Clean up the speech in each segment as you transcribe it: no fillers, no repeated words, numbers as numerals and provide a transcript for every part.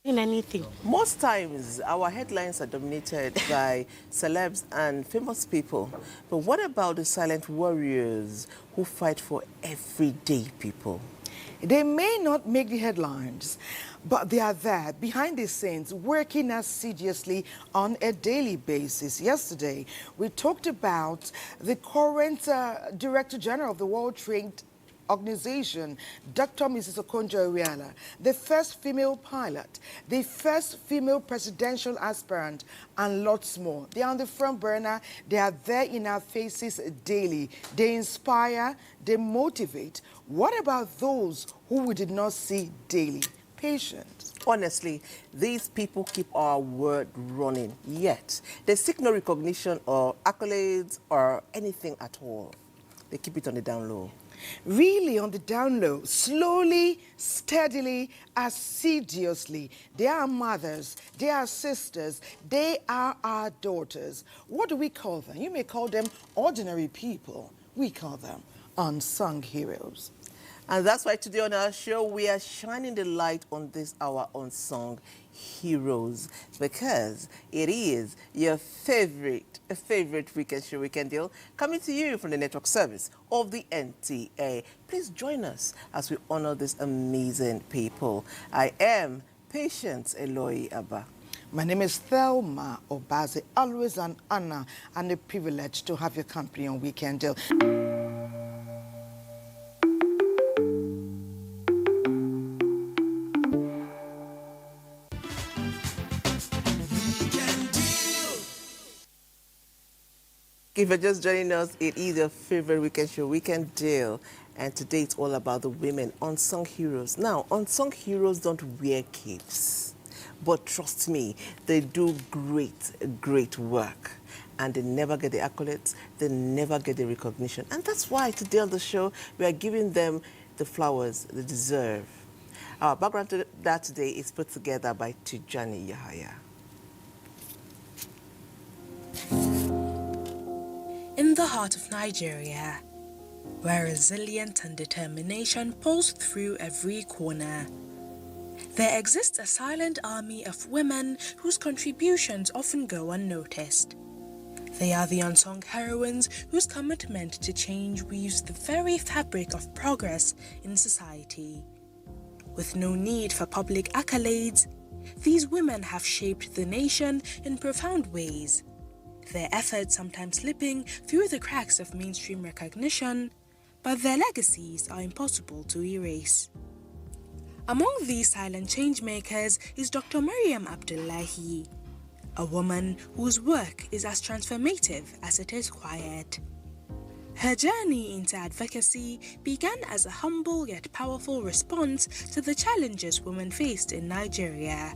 In anything. Most times, our headlines are dominated by celebs and famous people. But what about the silent warriors who fight for everyday people? They may not make the headlines, but they are there behind the scenes working assiduously on a daily basis. Yesterday, we talked about the current Director General of the World Trade Organization, Dr. Mrs. Okonjo-Iweala, the first female pilot, the first female presidential aspirant, and lots more. They are on the front burner. They are there in our faces daily. They inspire, they motivate. What about those who we did not see daily? Patience. Honestly, these people keep our world running, yet they seek no recognition or accolades or anything at all. They keep it on the down low. Really on the down low, slowly, steadily, assiduously. They are mothers, they are sisters, they are our daughters. What do we call them? You may call them ordinary people. We call them unsung heroes. And that's why today on our show, we are shining the light on this, our unsung heroes, because it is your favorite weekend show, Weekend Deal, coming to you from the network service of the NTA. Please join us as we honor these amazing people. I am Patience Eloy Abba. My name is Thelma Obaze, always an honor and a privilege to have your company on Weekend Deal. If you're just joining us, it is your favorite weekend show, Weekend Deal. And today it's all about the women, unsung heroes. Now, unsung heroes don't wear capes. But trust me, they do great work. And they never get the accolades, they never get the recognition. And that's why today on the show, we are giving them the flowers they deserve. Our background to that today is put together by Tijani Yahaya. In the heart of Nigeria, where resilience and determination pulse through every corner, there exists a silent army of women whose contributions often go unnoticed. They are the unsung heroines whose commitment to change weaves the very fabric of progress in society. With no need for public accolades, these women have shaped the nation in profound ways, their efforts sometimes slipping through the cracks of mainstream recognition, but their legacies are impossible to erase. Among these silent changemakers is Dr. Mariam Abdullahi, a woman whose work is as transformative as it is quiet. Her journey into advocacy began as a humble yet powerful response to the challenges women faced in Nigeria.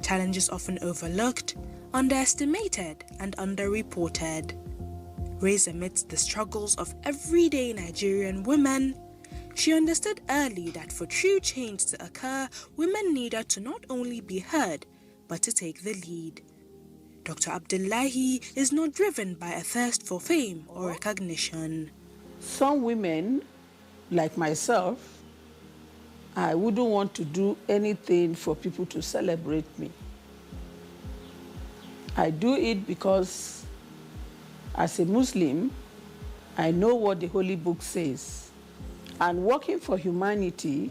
Challenges often overlooked, underestimated and underreported. Raised amidst the struggles of everyday Nigerian women, she understood early that for true change to occur, women needed to not only be heard, but to take the lead. Dr. Abdullahi is not driven by a thirst for fame or recognition. Some women, like myself, I wouldn't want to do anything for people to celebrate me. I do it because, as a Muslim, I know what the Holy Book says. And working for humanity,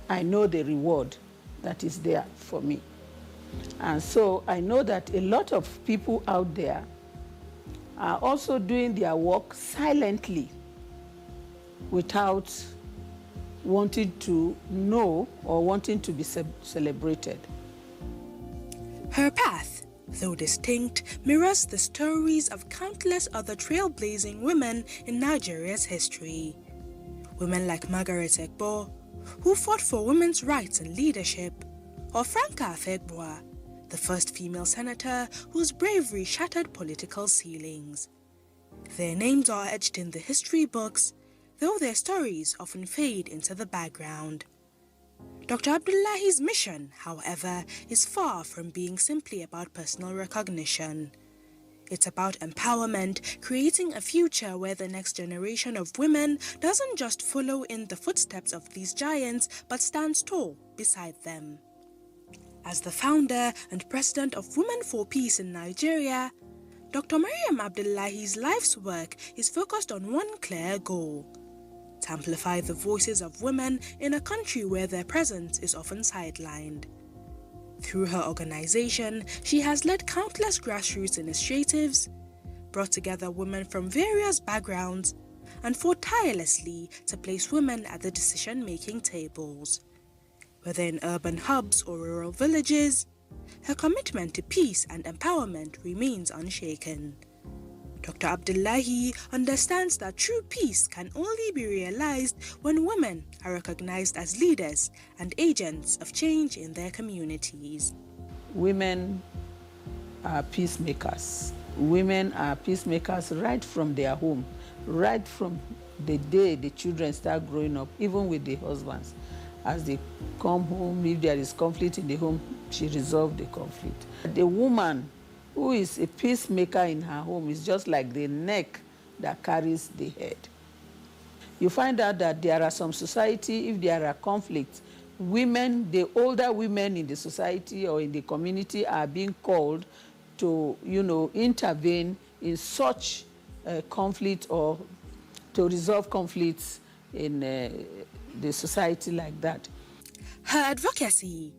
I know the reward that is there for me. And so I know that a lot of people out there are also doing their work silently without wanting to know or wanting to be celebrated. Her path, though distinct, mirrors the stories of countless other trailblazing women in Nigeria's history. Women like Margaret Egbo, who fought for women's rights and leadership, or Franca Afegbua, the first female senator whose bravery shattered political ceilings. Their names are etched in the history books, though their stories often fade into the background. Dr. Abdullahi's mission, however, is far from being simply about personal recognition. It's about empowerment, creating a future where the next generation of women doesn't just follow in the footsteps of these giants, but stands tall beside them. As the founder and president of Women for Peace in Nigeria, Dr. Mariam Abdullahi's life's work is focused on one clear goal: to amplify the voices of women in a country where their presence is often sidelined. Through her organization, she has led countless grassroots initiatives, brought together women from various backgrounds, and fought tirelessly to place women at the decision-making tables. Whether in urban hubs or rural villages, her commitment to peace and empowerment remains unshaken. Dr. Abdullahi understands that true peace can only be realized when women are recognized as leaders and agents of change in their communities. Women are peacemakers. Women are peacemakers right from their home, right from the day the children start growing up, even with the husbands. As they come home, if there is conflict in the home, she resolves the conflict. The woman who is a peacemaker in her home is just like the neck that carries the head. You find out that there are some society, if there are conflicts, women, the older women in the society or in the community are being called to, intervene in such conflict or to resolve conflicts in the society like that. Her advocacy,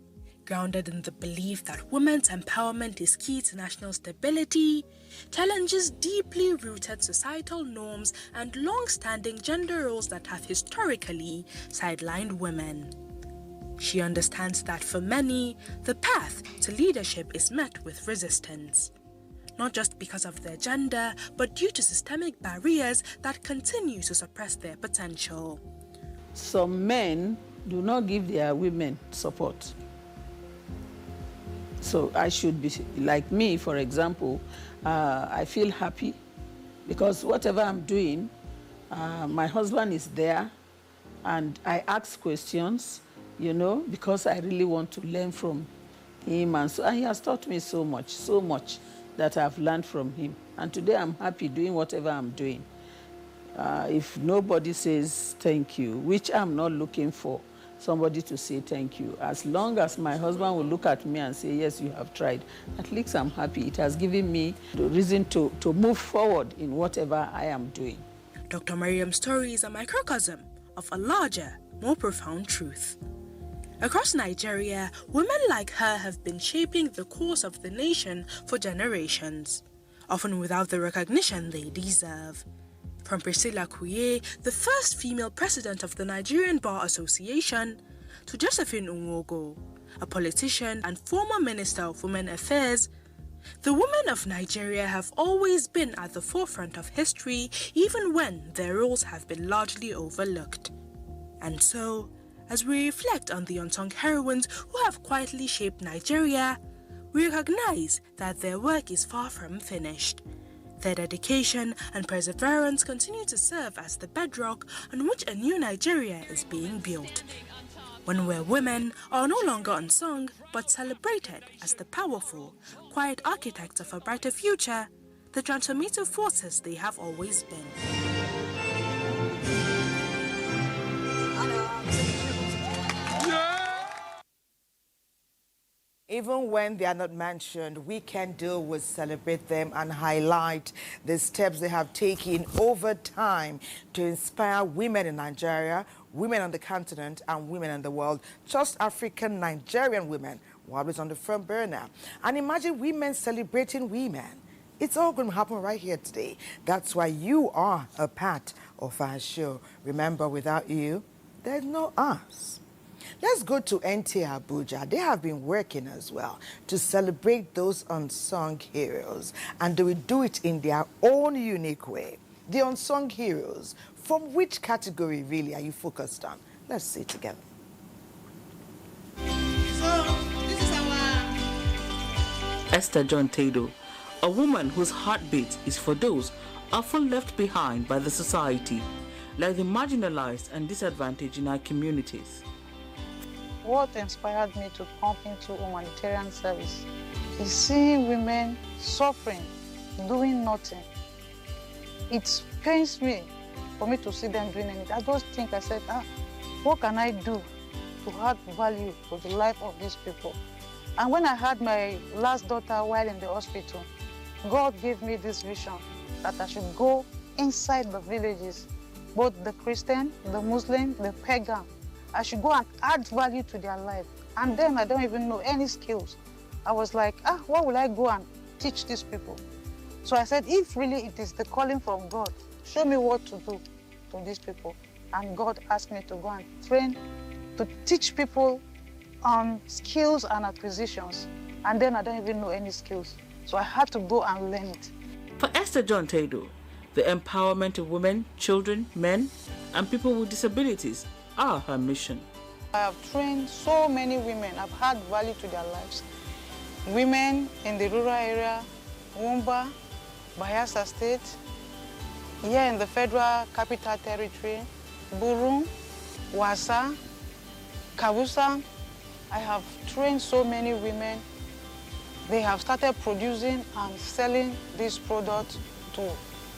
grounded in the belief that women's empowerment is key to national stability, challenges deeply rooted societal norms and long-standing gender roles that have historically sidelined women. She understands that for many, the path to leadership is met with resistance, not just because of their gender, but due to systemic barriers that continue to suppress their potential. Some men do not give their women support. So I should be, like me, for example, I feel happy because whatever I'm doing, my husband is there and I ask questions, because I really want to learn from him. And he has taught me so much that I've learned from him. And today I'm happy doing whatever I'm doing. If nobody says thank you, which I'm not looking for somebody to say thank you, as long as my husband will look at me and say, yes, you have tried, at least I'm happy. It has given me the reason to move forward in whatever I am doing. Dr. Mariam's story is a microcosm of a larger, more profound truth. Across Nigeria, women like her have been shaping the course of the nation for generations, often without the recognition they deserve. From Priscilla Kuye, the first female president of the Nigerian Bar Association, to Josephine Unwogo, a politician and former Minister of Women Affairs, the women of Nigeria have always been at the forefront of history, even when their roles have been largely overlooked. And so, as we reflect on the unsung heroines who have quietly shaped Nigeria, we recognize that their work is far from finished. Their dedication and perseverance continue to serve as the bedrock on which a new Nigeria is being built, one where women are no longer unsung but celebrated as the powerful, quiet architects of a brighter future, the transformative forces they have always been. Even when they are not mentioned, we can do with celebrate them and highlight the steps they have taken over time to inspire women in Nigeria, women on the continent, and women in the world. Just African Nigerian women were always on the front burner. And imagine women celebrating women. It's all going to happen right here today. That's why you are a part of our show. Remember, without you, there's no us. Let's go to NTA Abuja. They have been working as well to celebrate those unsung heroes, and they will do it in their own unique way. The unsung heroes, from which category really are you focused on? Let's see together. So, this is our Esther John Tado, a woman whose heartbeat is for those often left behind by the society, like the marginalized and disadvantaged in our communities. What inspired me to come into humanitarian service is seeing women suffering, doing nothing. It pains me for me to see them doing anything. I just think, I said, what can I do to add value to the life of these people? And when I had my last daughter while in the hospital, God gave me this vision that I should go inside the villages, both the Christian, the Muslim, the pagan. I should go and add value to their life. And then I don't even know any skills. I was like, what will I go and teach these people? So I said, if really it is the calling from God, show me what to do to these people. And God asked me to go and train, to teach people on skills and acquisitions. And then I don't even know any skills. So I had to go and learn it. For Esther John Tado, the empowerment of women, children, men, and people with disabilities are her mission. I have trained so many women. I've had value to their lives. Women in the rural area, Wumba, Bayelsa State, here in the Federal Capital Territory, Buru, Wasa, Kabusa. I have trained so many women. They have started producing and selling this product to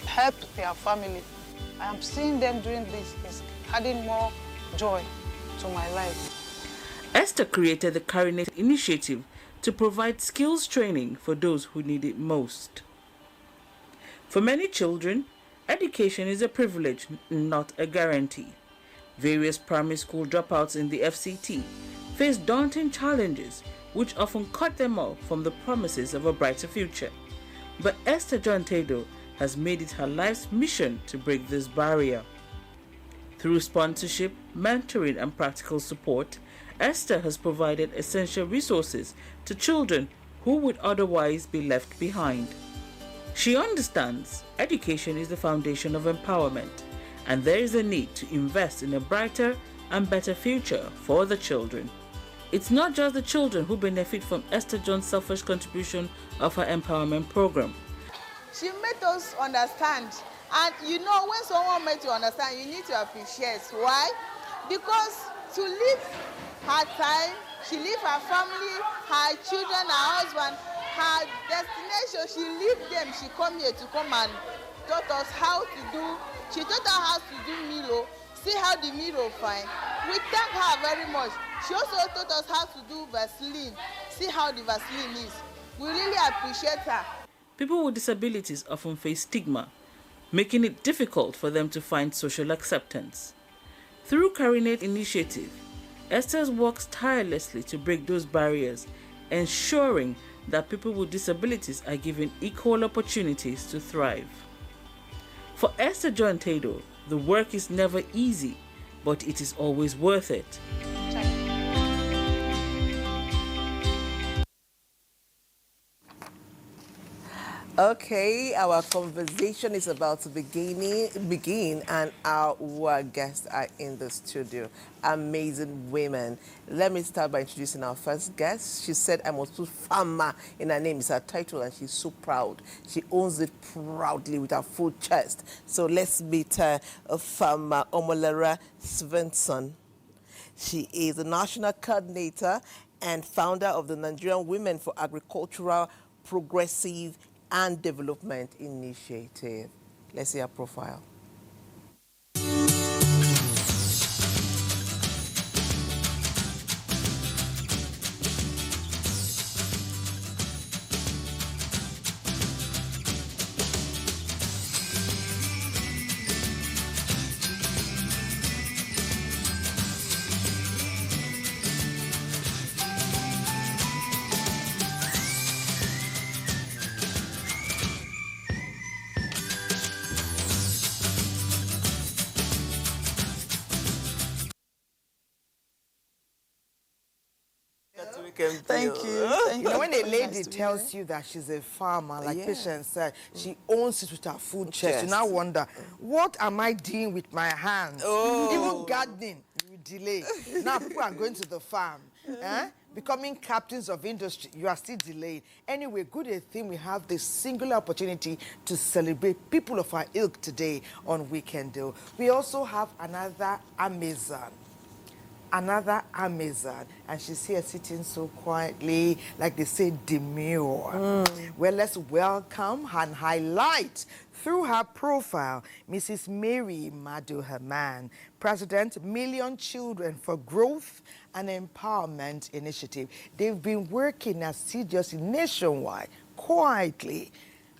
help their family. I am seeing them doing this. It's adding more joy to my life. Esther created the Carinate initiative to provide skills training for those who need it most. For many children, education is a privilege, not a guarantee. Various primary school dropouts in the FCT face daunting challenges which often cut them off from the promises of a brighter future. But Esther John Tado has made it her life's mission to break this barrier. Through sponsorship, mentoring, and practical support, Esther has provided essential resources to children who would otherwise be left behind. She understands education is the foundation of empowerment, and there is a need to invest in a brighter and better future for the children. It's not just the children who benefit from Esther John's selfish contribution of her empowerment program. She made us understand. And you know, when someone makes you understand, you need to appreciate. Why? Because to live her time, she live her family, her children, her husband, her destination, she leave them. She come here to come and taught us how to do. She taught us how to do Milo. See how the Milo fine. We thank her very much. She also taught us how to do Vaseline. See how the Vaseline is. We really appreciate her. People with disabilities often face stigma, making it difficult for them to find social acceptance. Through Carinate Initiative, Esther works tirelessly to break those barriers, ensuring that people with disabilities are given equal opportunities to thrive. For Esther John Tado, the work is never easy, but it is always worth it. Okay, our conversation is about to begin, and our guests are in the studio. Amazing women. Let me start by introducing our first guest. She said I must put farmer in her name. It's her title, and she's so proud. She owns it proudly with her full chest. So let's meet Farmer Omolara Svensson. She is the national coordinator and founder of the Nigerian Women for Agricultural Progressive and Development Initiative. Let's see her profile. Thank you. You know, when a lady tells you that she's a farmer, like Patience said, she owns it with her full chest. You now wonder, what am I doing with my hands? Even gardening, you delay. Now people are going to the farm, becoming captains of industry. You are still delayed. Anyway, good thing we have this singular opportunity to celebrate people of our ilk today on Weekend Deal. We also have another Amazon. And she's here sitting so quietly, like they say, demure. Well, let's welcome and highlight through her profile, Mrs. Mary Madu Herman, President, Million Children for Growth and Empowerment Initiative. They've been working assiduously nationwide, quietly,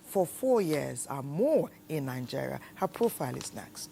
for 4 years or more in Nigeria. Her profile is next.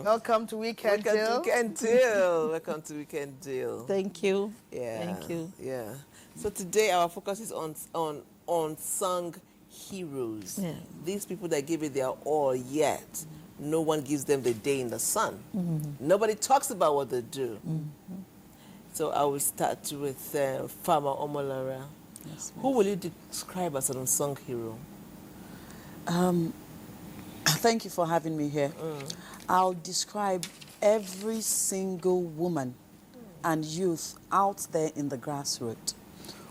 Welcome to Weekend Deal. Welcome to Weekend Deal. Thank you. Yeah. Thank you. Yeah. So today our focus is on unsung heroes. Yeah. These people that give it their all, yet no one gives them the day in the sun. Nobody talks about what they do. So I will start with Farmer Omolara. Yes, Who will you describe as an unsung hero? Thank you for having me here. I'll describe every single woman and youth out there in the grassroots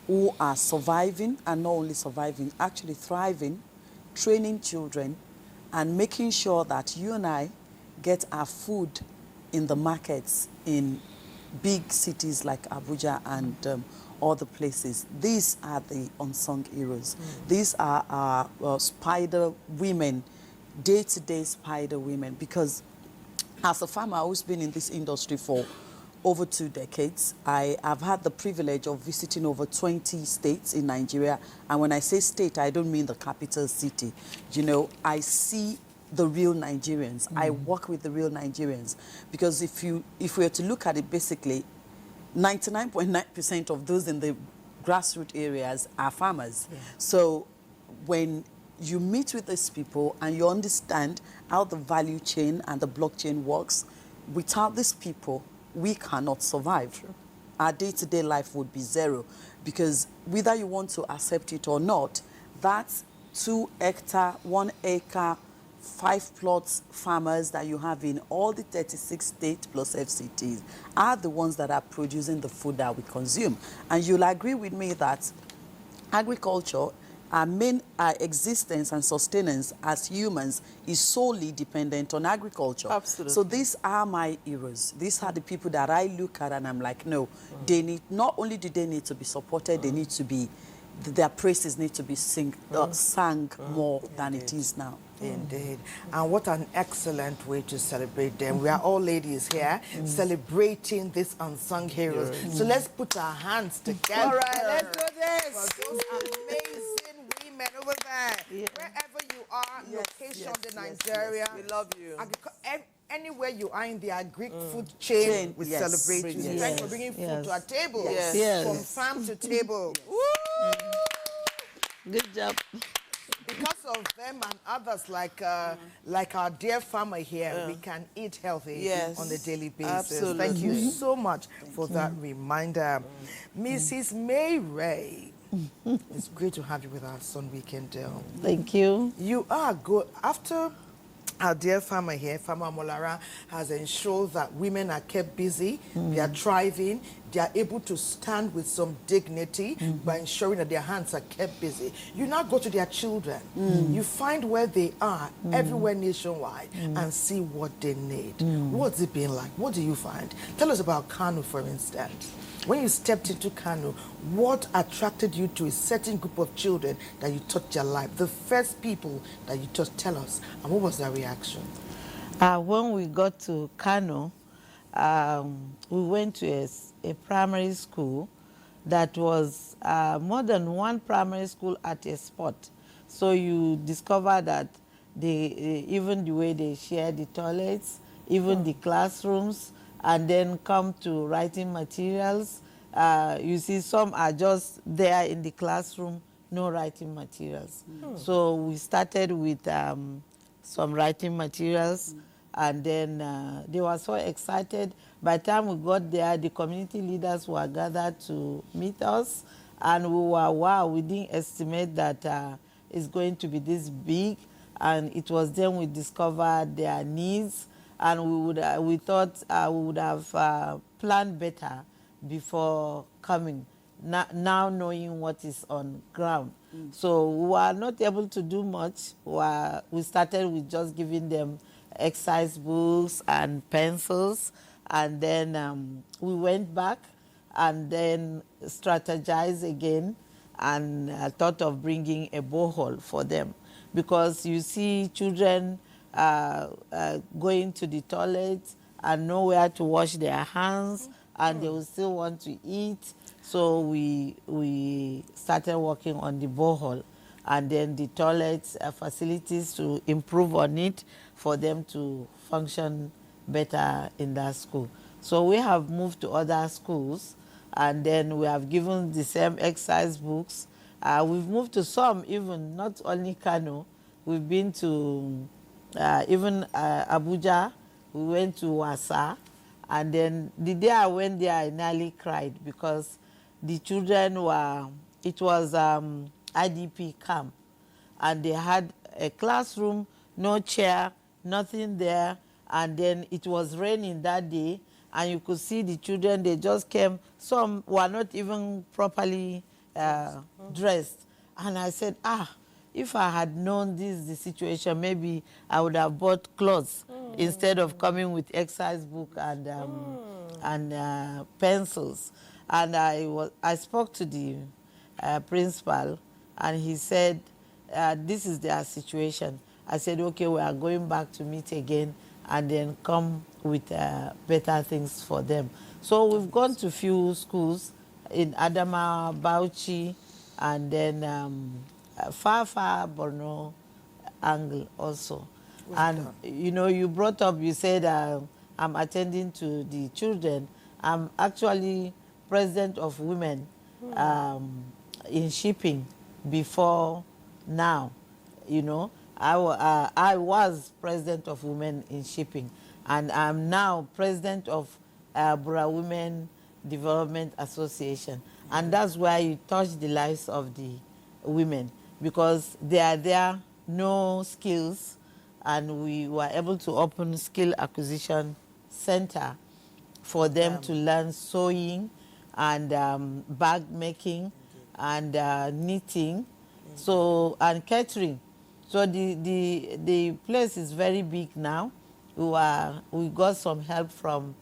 who are surviving, and not only surviving, actually thriving, training children, and making sure that you and I get our food in the markets in big cities like Abuja and other places. These are the unsung heroes. These are our spider women, day-to-day spider women, because as a farmer who's been in this industry for over 2 decades, I have had the privilege of visiting over 20 states in Nigeria. And when I say state, I don't mean the capital city. You know, I see the real Nigerians. I work with the real Nigerians. Because if we were to look at it, basically, 99.9% of those in the grassroots areas are farmers. Yeah. So when you meet with these people and you understand how the value chain and the blockchain works, without these people, we cannot survive. Sure. Our day-to-day life would be zero, because whether you want to accept it or not, that 2 hectare, 1 acre, 5 plots farmers that you have in all the 36 states plus FCTs are the ones that are producing the food that we consume. And you'll agree with me that agriculture, our main existence and sustenance as humans is solely dependent on agriculture. Absolutely. So these are my heroes. These are the people that I look at and I'm like, no, they need, not only do they need to be supported, they need to be, their praises need to be sung more than it is now. Indeed. And what an excellent way to celebrate them. We are all ladies here celebrating these unsung heroes. So let's put our hands together. All right, let's do this. For those amazing women over there. Wherever you are, location in Nigeria. We love you. Anywhere you are in the agri-food chain, we celebrate you. Thanks for bringing food to our table. From farm to table. Woo! Good job. Because of them and others like our dear farmer here, we can eat healthy on a daily basis. Absolutely. Thank you so much for that reminder. Mrs. May Ray, it's great to have you with us on Weekend Deal. Thank you. You are good. After our dear farmer here, Farmer Molara, has ensured that women are kept busy, they are thriving, they are able to stand with some dignity by ensuring that their hands are kept busy. You now go to their children. You find where they are everywhere nationwide and see what they need. What's it been like? What do you find? Tell us about Kano, for instance. When you stepped into Kano, what attracted you to a certain group of children that you touched their life? The first people that you touched, tell us. And what was their reaction? When we got to Kano, we went to a primary school that was more than one primary school at a spot. So you discover that even the way they share the toilets, even the classrooms, and then come to writing materials. You see, some are just there in the classroom, no writing materials. So we started with some writing materials, And then they were so excited. By the time we got there, the community leaders were gathered to meet us. And we were, wow, we didn't estimate that it's going to be this big. And it was then we discovered their needs. And we thought we would have planned better before coming, now knowing what is on ground. So we were not able to do much. We started with just giving them exercise books and pencils, and then we went back and then strategized again and thought of bringing a borehole for them, because you see children going to the toilet and nowhere to wash their hands, and they will still want to eat. So we started working on the borehole, and then the toilets facilities to improve on it for them to function better in that school. So we have moved to other schools, and then we have given the same exercise books. We've moved to some, even not only Kano. We've been to even Abuja. We went to Wasa, and then the day I went there, I nearly cried because the children were, it was IDP camp, and they had a classroom, no chair, nothing there, and then it was raining that day, and you could see the children, they just came, some were not even properly dressed, and I said, if I had known this is the situation, maybe I would have bought clothes instead of coming with exercise book and pencils. And I spoke to the principal, and he said, this is their situation. I said, okay, we are going back to meet again and then come with better things for them. So we've gone to few schools in Adama, Bauchi, and then far Borno angle also. And you know, you brought up, you said I'm attending to the children. I'm actually president of women in shipping before now. You know, I was president of women in shipping, and I'm now president of Bura Women Development Association. And that's where you touch the lives of the women, because they are there, no skills, and we were able to open skill acquisition center for them to learn sewing and bag making and knitting, so, and catering. So the place is very big now. We got some help from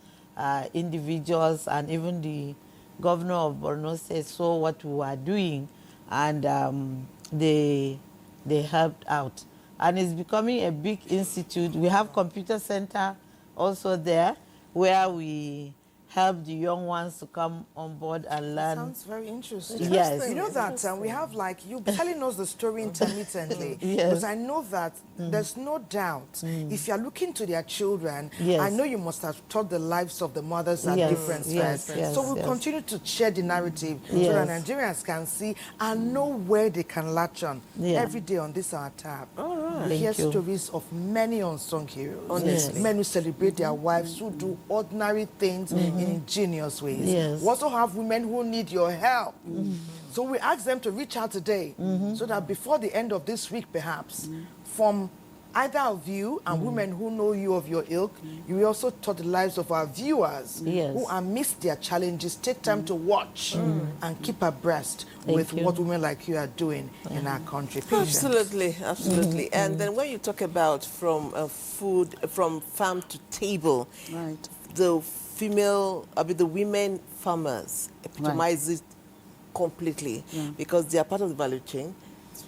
individuals, and even the governor of Borno State saw what we were doing, and they helped out. And it's becoming a big institute. We have computer center also there, where we help the young ones to come on board and learn. Sounds very interesting. Yes. You know that we have, like, you telling us the story intermittently. Yes. Because I know that there's no doubt, if you're looking to their children, Yes. I know you must have taught the lives of the mothers at Yes, different yes, times. yes, So we'll yes. continue to share the narrative so Yes. that Nigerians can see and know where they can latch on every day on this our tab. All right. We hear Thank you. stories of many unsung heroes. Honestly. Men who celebrate their wives, who do ordinary things in ingenious ways. Yes. We also have women who need your help. So we ask them to reach out today so that before the end of this week, perhaps, from either of you and women who know you of your ilk, you will also touch the lives of our viewers who amidst their challenges take time to watch and keep abreast with what women like you are doing in our country. Patience. Absolutely, absolutely. And then when you talk about from food, from farm to table, Right. the the women farmers epitomize it completely, because they are part of the value chain.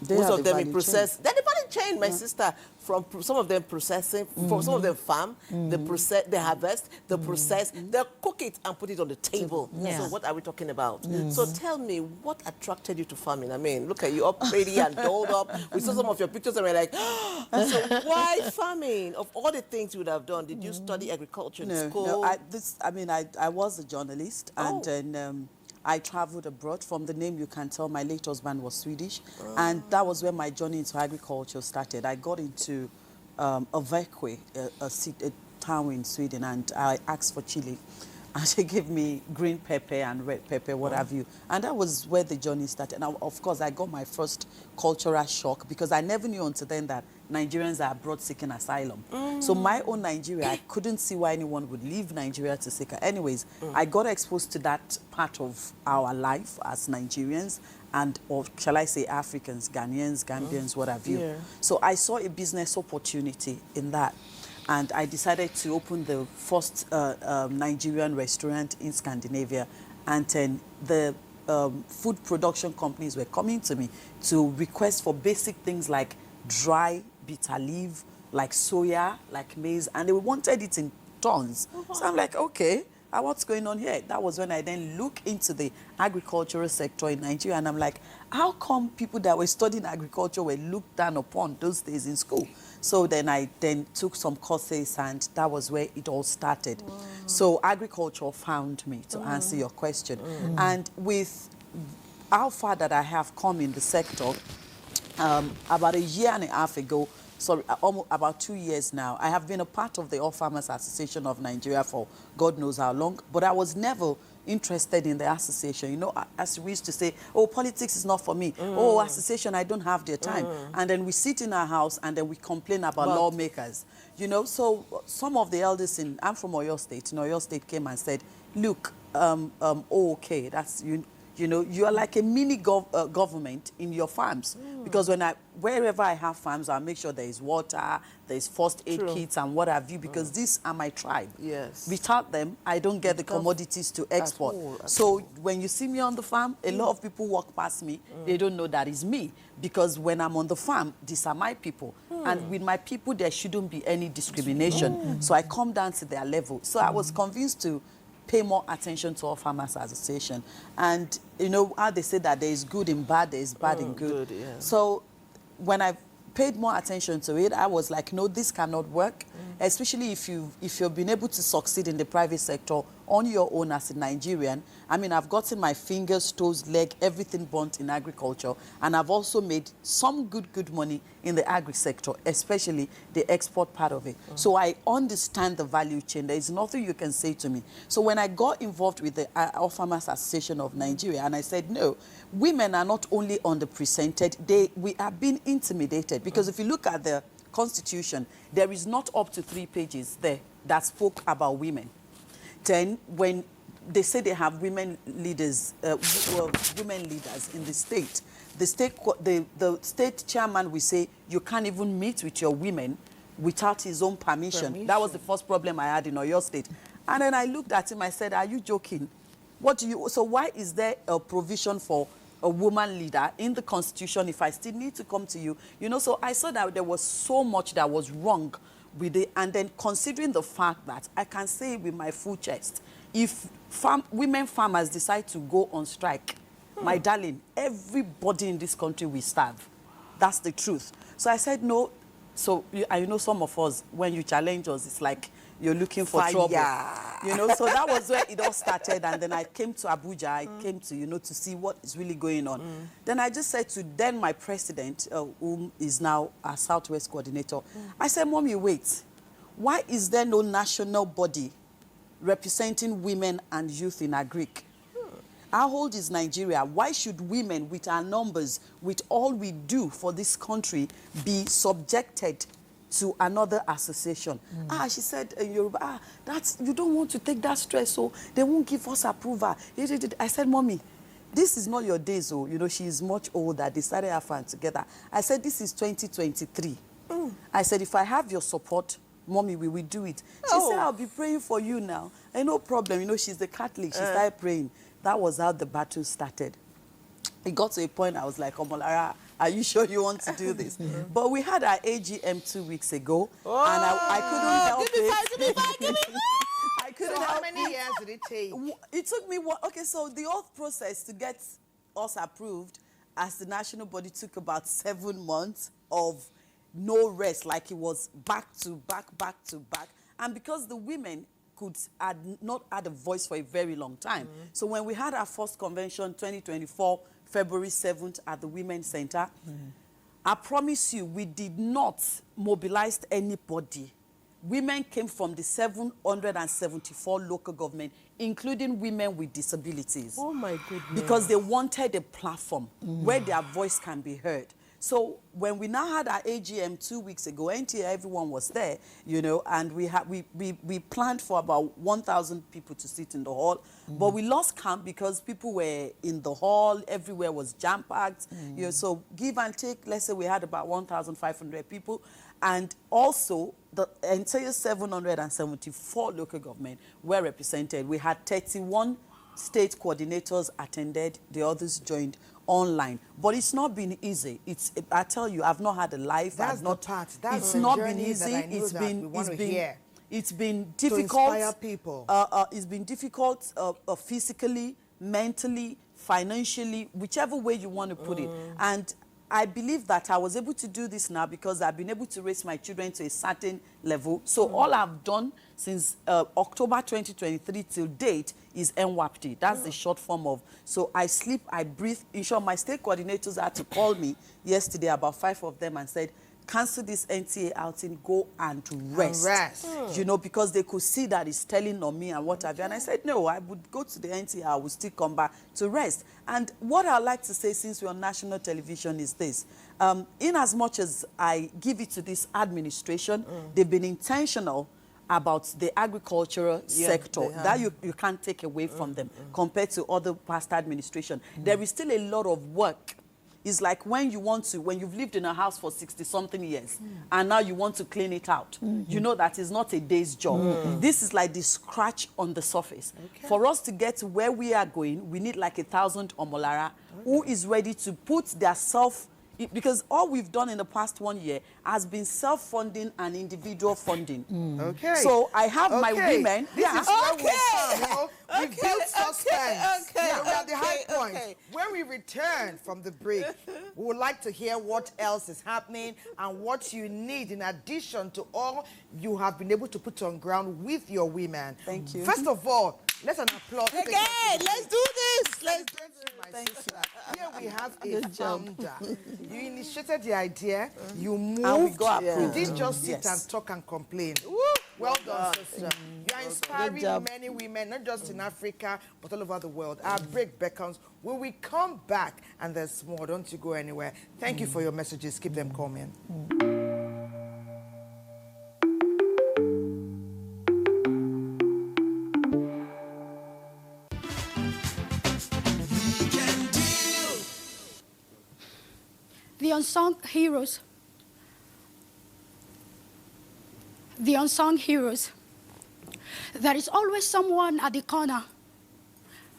They Most are of the them value process. They're the value chain, my sister. From some of them processing, from some of them farm, they process, they harvest, they process, they cook it and put it on the table. Yeah. So what are we talking about? So tell me, what attracted you to farming? I mean, look at you, all pretty and dolled up. We saw some of your pictures and we're like, so why farming? Of all the things you would have done, did you study agriculture in school? No, I was a journalist, and then I traveled abroad. From the name you can tell my late husband was Swedish, and that was where my journey into agriculture started. I got into Avekwe, a town in Sweden, and I asked for chili. And she gave me green pepper and red pepper, what have you. And that was where the journey started. Now, of course, I got my first cultural shock because I never knew until then that Nigerians are abroad seeking asylum. So my own Nigeria, I couldn't see why anyone would leave Nigeria to seek. Anyways, I got exposed to that part of our life as Nigerians and, or shall I say, Africans, Ghanaians, Gambians, what have you. Yeah. So I saw a business opportunity in that. And I decided to open the first Nigerian restaurant in Scandinavia. And then the food production companies were coming to me to request for basic things like dry bitter leaf, like soya, like maize, and they wanted it in tons. So I'm like, okay, what's going on here? That was when I then looked into the agricultural sector in Nigeria, and I'm like, how come people that were studying agriculture were looked down upon those days in school? So then I took some courses, and that was where it all started. Wow. So agriculture found me, to answer your question. And with how far that I have come in the sector, about a year and a half ago, sorry, almost about 2 years now, I have been a part of the All Farmers Association of Nigeria for God knows how long, but I was never interested in the association. You know, as we used to say, oh, politics is not for me. Oh, association, I don't have the time. And then we sit in our house and then we complain about lawmakers. You know, so some of the elders I'm from Oyo State. In Oyo State came and said, look, okay, that's, you know, you are like a mini government in your farms. Because wherever I have farms, I'll make sure there is water, there is first aid kits and what have you, because these are my tribe. Yes. Without them, I don't get the commodities to export. So when you see me on the farm, a lot of people walk past me. They don't know that is me. Because when I'm on the farm, these are my people. And with my people, there shouldn't be any discrimination. So I come down to their level. So I was convinced to pay more attention to our farmers association. And you know how they say that there is good in bad, there is bad in good. Yeah. So when I paid more attention to it, I was like, no, this cannot work, especially if you've been able to succeed in the private sector on your own as a Nigerian. I mean, I've gotten my fingers, toes, leg, everything burnt in agriculture, and I've also made some good money in the agri sector, especially the export part of it. So I understand the value chain. There is nothing you can say to me. So when I got involved with the All Farmers Association of Nigeria, and I said, no, women are not only underrepresented, we are being intimidated. Because if you look at the Constitution, there is not up to 3 pages there that spoke about women. Then when they say they have women leaders, women leaders in the state, the state chairman will say you can't even meet with your women without his own permission. That was the first problem I had in Oyo State. And then I looked at him, I said, are you joking? So why is there a provision for a woman leader in the Constitution if I still need to come to you? You know, so I saw that there was so much that was wrong with it. And then considering the fact that I can say with my full chest, if women farmers decide to go on strike, my darling, everybody in this country will starve. That's the truth. So I said, no. So I know some of us, when you challenge us, it's like you're looking for trouble. You know, so that was where it all started. And then I came to Abuja. I came to, you know, to see what is really going on. Then I just said to then my president, who is now our Southwest coordinator, I said, Mommy, wait. Why is there no national body representing women and youth in agric? How old is Nigeria? Why should women, with our numbers, with all we do for this country, be subjected to another association? She said, Yoruba, you don't want to take that stress, so they won't give us approval. I said, Mommy, this is not your days, oh. You know, she is much older. They started her fun together. I said, this is 2023. I said, if I have your support, Mommy, we will do it. She said, I'll be praying for you now. And no problem. You know, she's the Catholic. She started praying. That was how the battle started. It got to a point I was like, Omolara, are you sure you want to do this? But we had our AGM 2 weeks ago, and I couldn't help it. Give me five. I couldn't So help how many years did it take? It took me so the whole process to get us approved as the national body took about 7 months of no rest, like it was back to back. And because the women had not had a voice for a very long time. So when we had our first convention, 2024, February 7th, at the Women's Center, I promise you, we did not mobilize anybody. Women came from the 774 local government, including women with disabilities. Oh my goodness. Because they wanted a platform where their voice can be heard. So when we now had our AGM 2 weeks ago, NTA, everyone was there, you know, and we planned for about 1,000 people to sit in the hall. But we lost count because people were in the hall, everywhere was jam-packed. You know, so give and take, let's say we had about 1,500 people. And also, the entire 774 local government were represented. We had 31 state coordinators attended, the others joined online. But it's not been easy. I tell you, I've not had a life. That's the part. That's it's the not journey been easy. that I know that we want to hear. It's been difficult. To inspire people. It's been difficult physically, mentally, financially, whichever way you want to put it. And I believe that I was able to do this now because I've been able to raise my children to a certain level. So all I've done since October 2023 till date is NWAPT. That's the short form of. So I sleep, I breathe. In short, my state coordinators had to call me yesterday, about 5 of them, and said, cancel this NTA outing, go and rest. You know, because they could see that it's telling on me and what have you. And I said, no, I would go to the NTA, I would still come back to rest. And what I'd like to say, since we're on national television, is this. In as much as I give it to this administration, they've been intentional about the agricultural sector that you can't take away from them compared to other past administration. There is still a lot of work. It's like when you've lived in a house for 60-something years and now you want to clean it out. You know that is not a day's job. This is like the scratch on the surface. For us to get to where we are going, we need like 1,000 Omolara who is ready to put their because all we've done in the past 1 year has been self-funding and individual funding. So I have my women. This is where we come, you know. We built suspense. We're at the high point. When we return from the break, we would like to hear what else is happening and what you need in addition to all you have been able to put on ground with your women. Thank you. First of all, let's an applause. Again, let's do this. Let's do this, my sister. Here we have a founder. You initiated the idea, you moved, and we got approved. You didn't just sit and talk and complain. Well done, sister. You are inspiring many women, not just in Africa, but all over the world. Our break beckons. When we come back, and there's more, don't you go anywhere. Thank you for your messages. Keep them coming. The unsung heroes. The unsung heroes. There is always someone at the corner,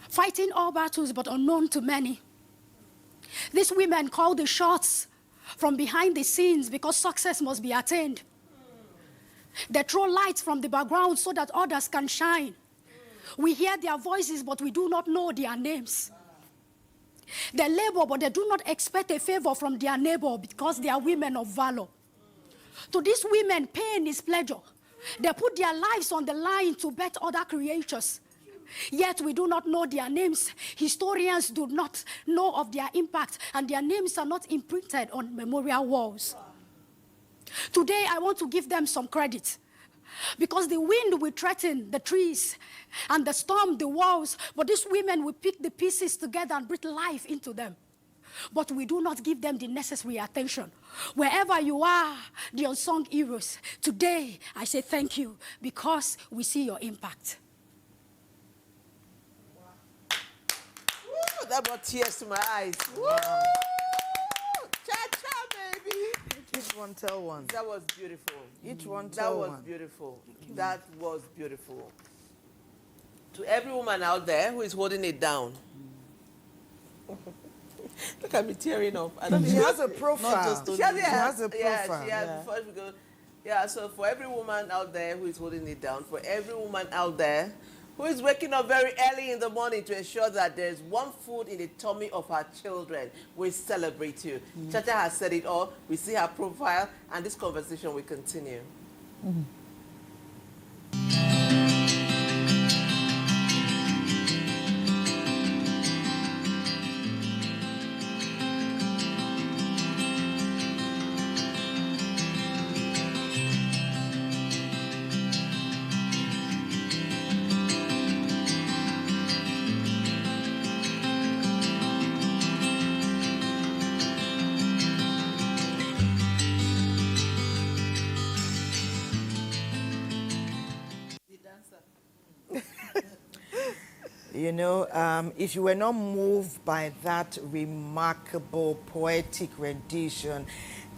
fighting all battles but unknown to many. These women call the shots from behind the scenes because success must be attained. They throw lights from the background so that others can shine. We hear their voices, but we do not know their names. They labor, but they do not expect a favor from their neighbor because they are women of valor. To these women, pain is pleasure. They put their lives on the line to bet other creatures. Yet we do not know their names. Historians do not know of their impact, and their names are not imprinted on memorial walls. Today, I want to give them some credit. Because the wind will threaten the trees and the storm, the walls, but these women will pick the pieces together and breathe life into them. But we do not give them the necessary attention. Wherever you are, the unsung heroes, today I say thank you because we see your impact. Woo, that brought tears to my eyes. Woo! Cha-cha, baby. Each one tell one. That was beautiful. Each one tell one. That was beautiful. That was beautiful. To every woman out there who is holding it down. Look at me tearing up. I don't She has a profile. She has a profile. Yeah, she has. Before we go, yeah, so for every woman out there who is holding it down, for every woman out there who is waking up very early in the morning to ensure that there's one food in the tummy of her children, we celebrate you. Chacha has said it all. We see her profile, and this conversation will continue. You know, if you were not moved by that remarkable poetic rendition,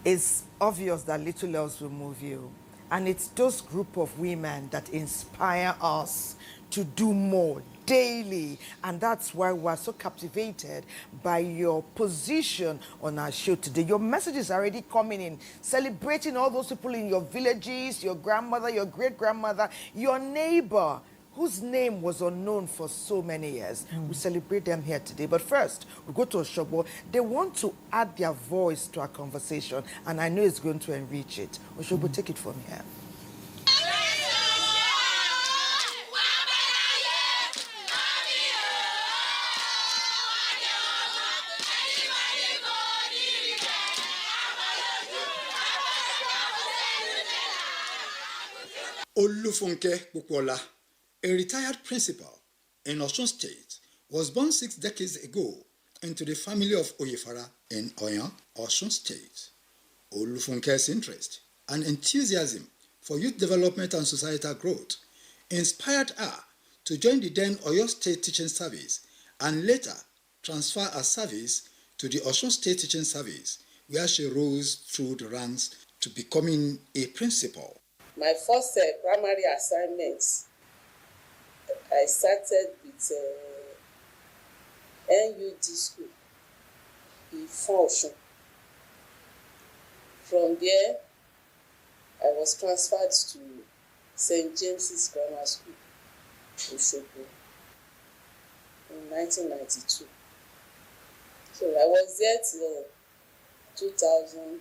it's obvious that little else will move you. And it's those group of women that inspire us to do more daily. And that's why we're so captivated by your position on our show today. Your message is already coming in, celebrating all those people in your villages, your grandmother, your great-grandmother, your neighbor, whose name was unknown for so many years. We celebrate them here today. But first, we go to Oshobo. They want to add their voice to our conversation, and I know it's going to enrich it. Oshobo, take it from here. Olufunke Bukola, a retired principal in Osun State, was born 6 decades ago into the family of Oyefara in Oyan, Osun State. Olufunke's interest and enthusiasm for youth development and societal growth inspired her to join the then Oyo State Teaching Service and later transfer her service to the Osun State Teaching Service, where she rose through the ranks to becoming a principal. My first primary assignments, I started with NUD school in Osun. From there, I was transferred to St. James's Grammar School, Osogbo, in 1992. So I was there till 2000.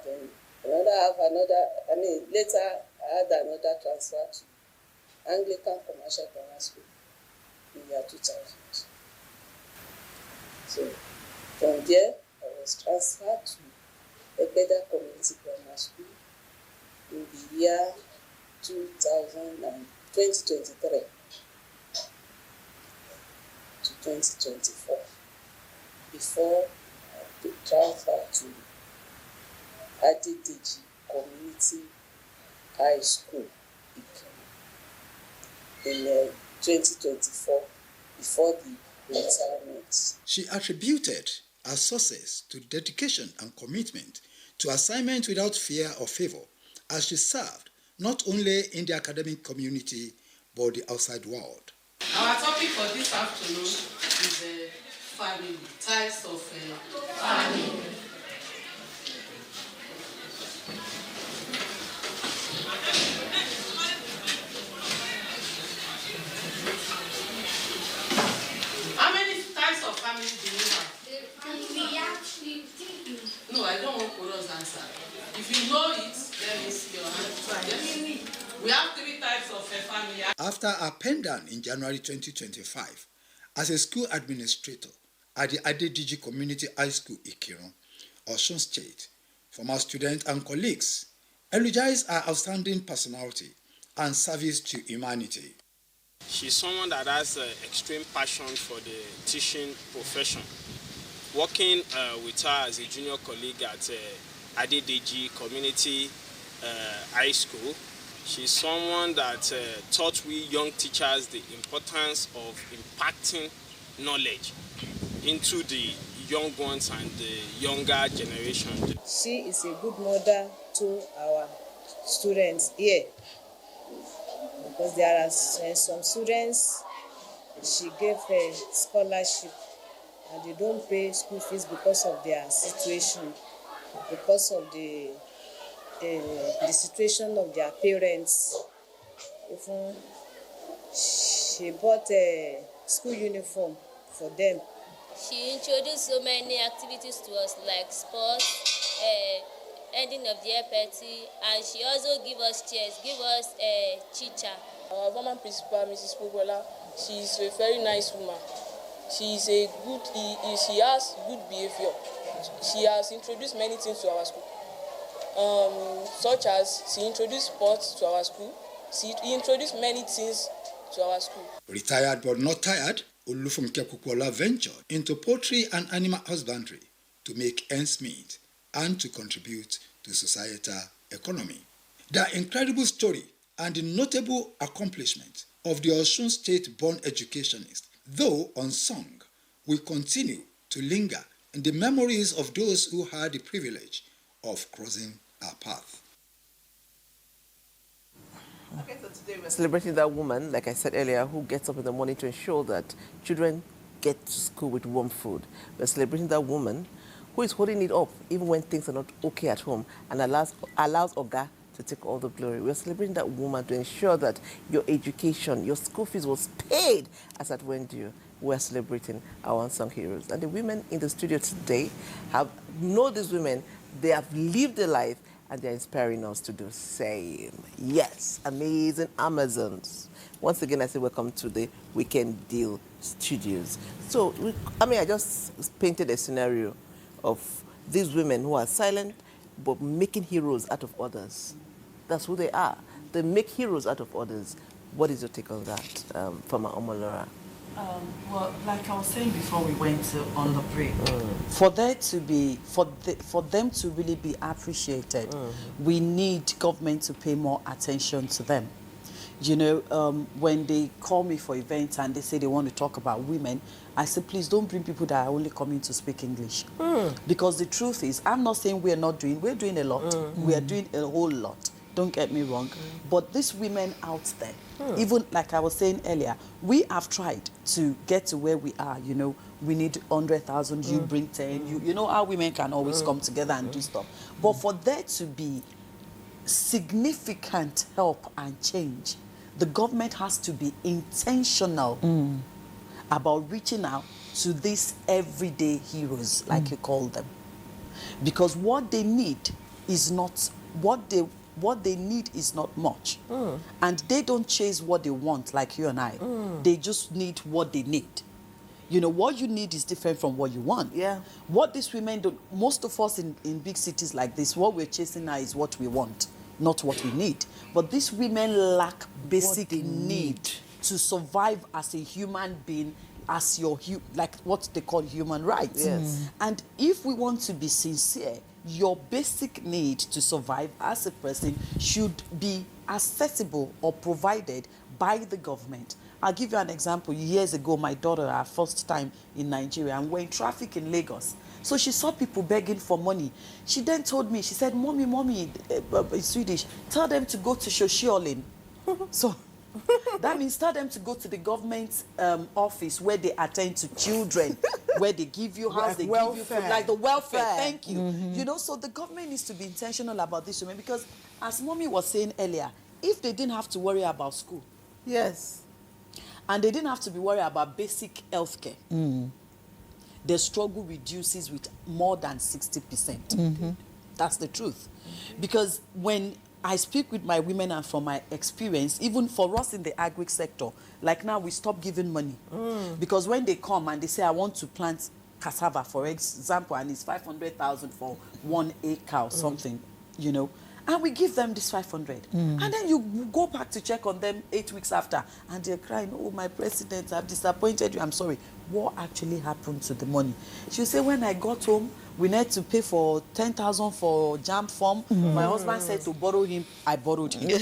Then later I had another transfer to Anglican Commercial Grammar School in the year 2000. So from there, I was transferred to Ebeda Community Grammar School in the year 2023 to 2024 before I transferred to NTA Community High School in 2024 before the retirement. She attributed her success to dedication and commitment to assignment without fear or favor, as she served not only in the academic community but the outside world. Our topic for this afternoon is family, ties of family. How many types of family do you have? We actually think. No, I don't want Koro's answer. If you know it, let me see your answer. Yes. We have 3 types of family. After her pendant in January 2025 as a school administrator at the Adediji Community High School, Ikiron, Osun State, former students and colleagues elogize her outstanding personality and service to humanity. She's someone that has extreme passion for the teaching profession. Working with her as a junior colleague at Adediji Community High School, she's someone that taught we young teachers the importance of impacting knowledge into the young ones and the younger generation. She is a good mother to our students here, because there are some students she gave a scholarship and they don't pay school fees because of their situation, because of the situation of their parents. Even she bought a school uniform for them. She introduced so many activities to us, like sports, ending of the year party, and she also give us chairs, give us a teacher. Our former principal, Mrs. Pogola, she is a very nice woman. She is a good. She has good behavior. She has introduced many things to our school, such as she introduced sports to our school. She introduced many things to our school. Retired but not tired, Olufunke Kukwala ventured into poultry and animal husbandry to make ends meet and to contribute to societal economy. Their incredible story and the notable accomplishment of the Osun State-born educationist, though unsung, will continue to linger in the memories of those who had the privilege of crossing our path. Okay, so today we're celebrating that woman, like I said earlier, who gets up in the morning to ensure that children get to school with warm food. We're celebrating that woman who is holding it up even when things are not okay at home and allows Oga to take all the glory. We're celebrating that woman to ensure that your education, your school fees was paid as at when due. We're celebrating our unsung heroes. And the women in the studio today know these women. They have lived their life and they're inspiring us to do the same. Yes, amazing Amazons. Once again, I say welcome to the Weekend Deal Studios. So, I just painted a scenario of these women who are silent but making heroes out of others. That's who they are. They make heroes out of others. What is your take on that, from Omolora? Well, like I was saying before we went on the break, for them to really be appreciated, we need government to pay more attention to them. You know, when they call me for events and they say they want to talk about women, I say, please don't bring people that are only coming to speak English. Because the truth is, I'm not saying we're doing a lot. We are doing a whole lot. Don't get me wrong. But these women out there, even like I was saying earlier, we have tried to get to where we are. You know, we need 100,000, you bring 10. You know how women can always come together and do stuff. But for there to be significant help and change, the government has to be intentional about reaching out to these everyday heroes, like you call them. Because what they need is not much. And they don't chase what they want like you and I. They just need what they need. You know, what you need is different from what you want. Yeah. What these women do, most of us in big cities like this, what we're chasing now is what we want, not what we need. But these women lack basic need to survive as a human being, as like what they call human rights. Yes. And if we want to be sincere, your basic need to survive as a person should be accessible or provided by the government. I'll give you an example. Years ago, my daughter, her first time in Nigeria, and we're in traffic in Lagos. So she saw people begging for money. She then told me, she said, Mommy, in Swedish, tell them to go to Shoshiolin. So that means tell them to go to the government office where they attend to children, where they give you house, they give you food, like the welfare. Thank you. You know, so the government needs to be intentional about this women, because as Mommy was saying earlier, if they didn't have to worry about school, yes, and they didn't have to be worried about basic health care, the struggle reduces with more than 60%. That's the truth. Because when I speak with my women, and from my experience, even for us in the agri sector, like now we stop giving money. Because when they come and they say, I want to plant cassava, for example, and it's 500,000 for 1 acre or something, you know, and we give them this 500. And then you go back to check on them 8 weeks after, and they're crying, oh, my president, I've disappointed you. I'm sorry. What actually happened to the money? She'll say, when I got home, we need to pay for 10,000 for jam form. My husband said to borrow him, I borrowed him.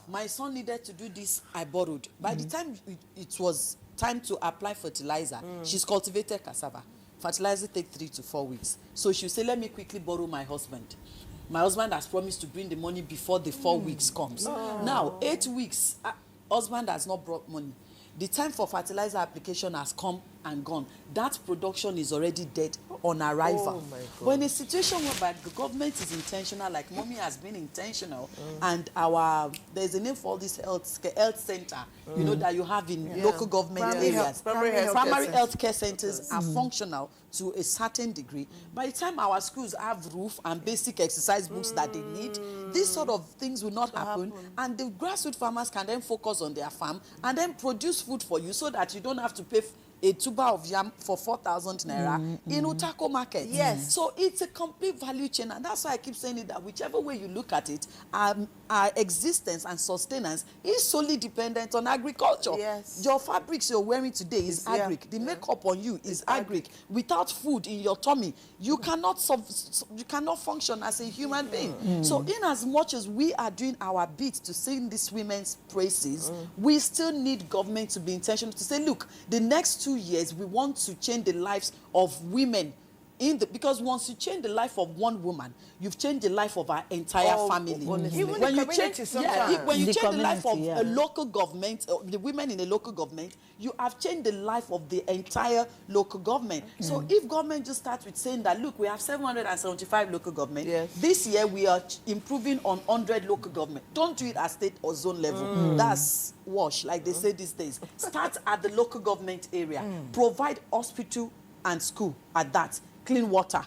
My son needed to do this, I borrowed. By the time it was time to apply fertilizer, she's cultivated cassava. Fertilizer takes 3 to 4 weeks. So she'll say, let me quickly borrow my husband. My husband has promised to bring the money before the 4 weeks comes. Now, 8 weeks, husband has not brought money. The time for fertilizer application has come and gone. That production is already dead on arrival. But in a situation whereby the government is intentional, like Mommy has been intentional, and there's a name for all this health center, you know, that you have in local government areas. Primary health care centers are functional to a certain degree. By the time our schools have roof and basic exercise books that they need, these sort of things will not happen. And the grassroots farmers can then focus on their farm and then produce food for you, so that you don't have to pay a tuber of yam for 4,000 naira in Utako market. Yes. So it's a complete value chain, and that's why I keep saying it, that whichever way you look at it, our existence and sustenance is solely dependent on agriculture. Yes. Your fabrics you're wearing today is agric. The makeup on you is agric. Without food in your tummy, you cannot function as a human being. So in as much as we are doing our bit to sing these women's praises, we still need government to be intentional to say, look, the next 2 years we want to change the lives of women. Because once you change the life of one woman, you've changed the life of our entire family. Even when the you change, when you change the life of a local government, the women in a local government, you have changed the life of the entire local government. So if government just starts with saying that, look, we have 775 local government. This year we are improving on 100 local government. Don't do it at state or zone level. That's wash, like they say these days. Start at the local government area. Provide hospital and school at that. Clean water.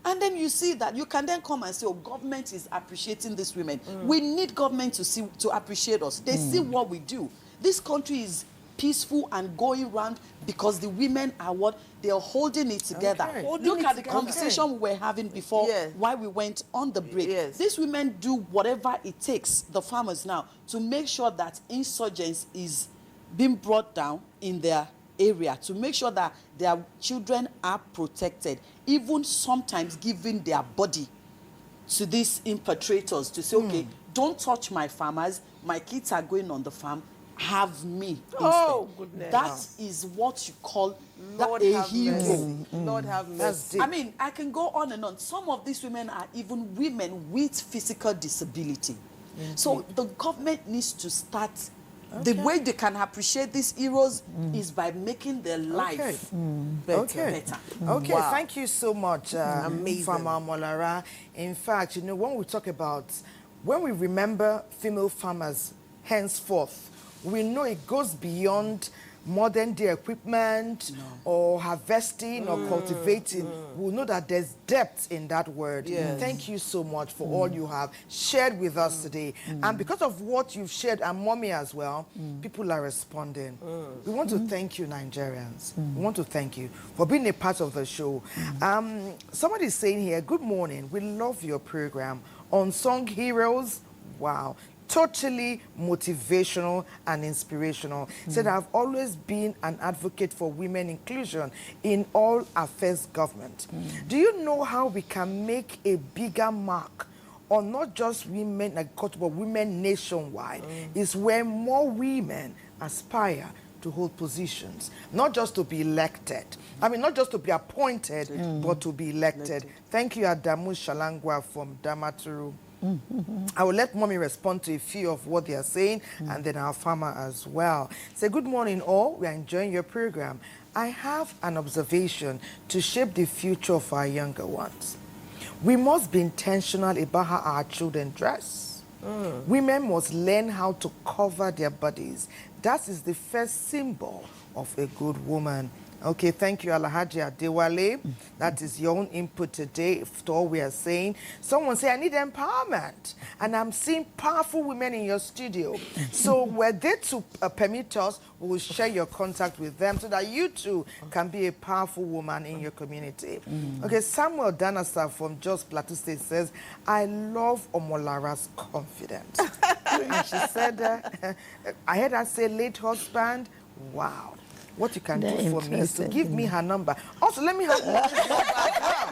And then you see that you can then come and say, oh, government is appreciating these women. We need government to appreciate us. They see what we do. This country is peaceful and going round because the women are what? They are holding it together. Look at the conversation we were having before while we went on the break. These women do whatever it takes, the farmers now, to make sure that insurgents is being brought down in their area, to make sure that their children are protected, even sometimes giving their body to these infiltrators to say, okay, don't touch my farmers, my kids are going on the farm, have me instead. Goodness. That is what you call Lord a have hero. mercy. Lord have mercy. I mean, I can go on and on. Some of these women are even women with physical disability. So the government needs to start. The way they can appreciate these heroes is by making their life better. Okay, Wow. thank you so much, Farmer Molara. In fact, you know, when we talk about, when we remember female farmers henceforth, we know it goes beyond modern day equipment or harvesting or cultivating. We know that there's depth in that word. Thank you so much for all you have shared with us today. And because of what you've shared, and Mommy as well, people are responding. We want to thank you, Nigerians. We want to thank you for being a part of the show. Somebody is saying here, good morning. We love your program. Unsung Heroes. Wow. Totally motivational and inspirational. Said, I've always been an advocate for women inclusion in all affairs government. Do you know how we can make a bigger mark on not just women agriculture, but women nationwide? Is where more women aspire to hold positions, not just to be elected. I mean, not just to be appointed, but to be elected. Thank you, Adamu Shalangwa from Damaturu. I will let Mommy respond to a few of what they are saying, and then our farmer as well. Say, good morning all. We are enjoying your program. I have an observation to shape the future of our younger ones. We must be intentional about how our children dress. Women must learn how to cover their bodies. That is the first symbol of a good woman. Okay, thank you, Alhaji Adewale. That is your own input today to all we are saying. Someone say, I need empowerment. And I'm seeing powerful women in your studio. So were they to permit us, we will share your contact with them so that you too can be a powerful woman in your community. Okay, Samuel Danasa from Jos Plateau State says, I love Omolara's confidence. And she said, I heard her say late husband. Wow. What you can do for me is to give me her number. Also, let me have mommy's number as well.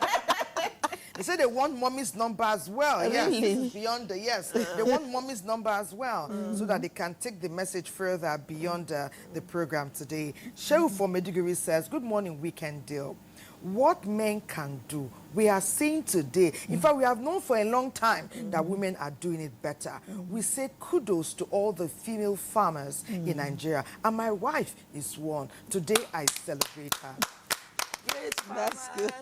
They say they want mommy's number as well. Yes, this is beyond the yes. They want mommy's number as well so that they can take the message further beyond the program today. Shehu from Mediguri says, good morning, Weekend Deal. What men can do, we are seeing today. In fact, we have known for a long time that women are doing it better. We say kudos to all the female farmers in Nigeria. And my wife is one. Today, I celebrate her. That's good.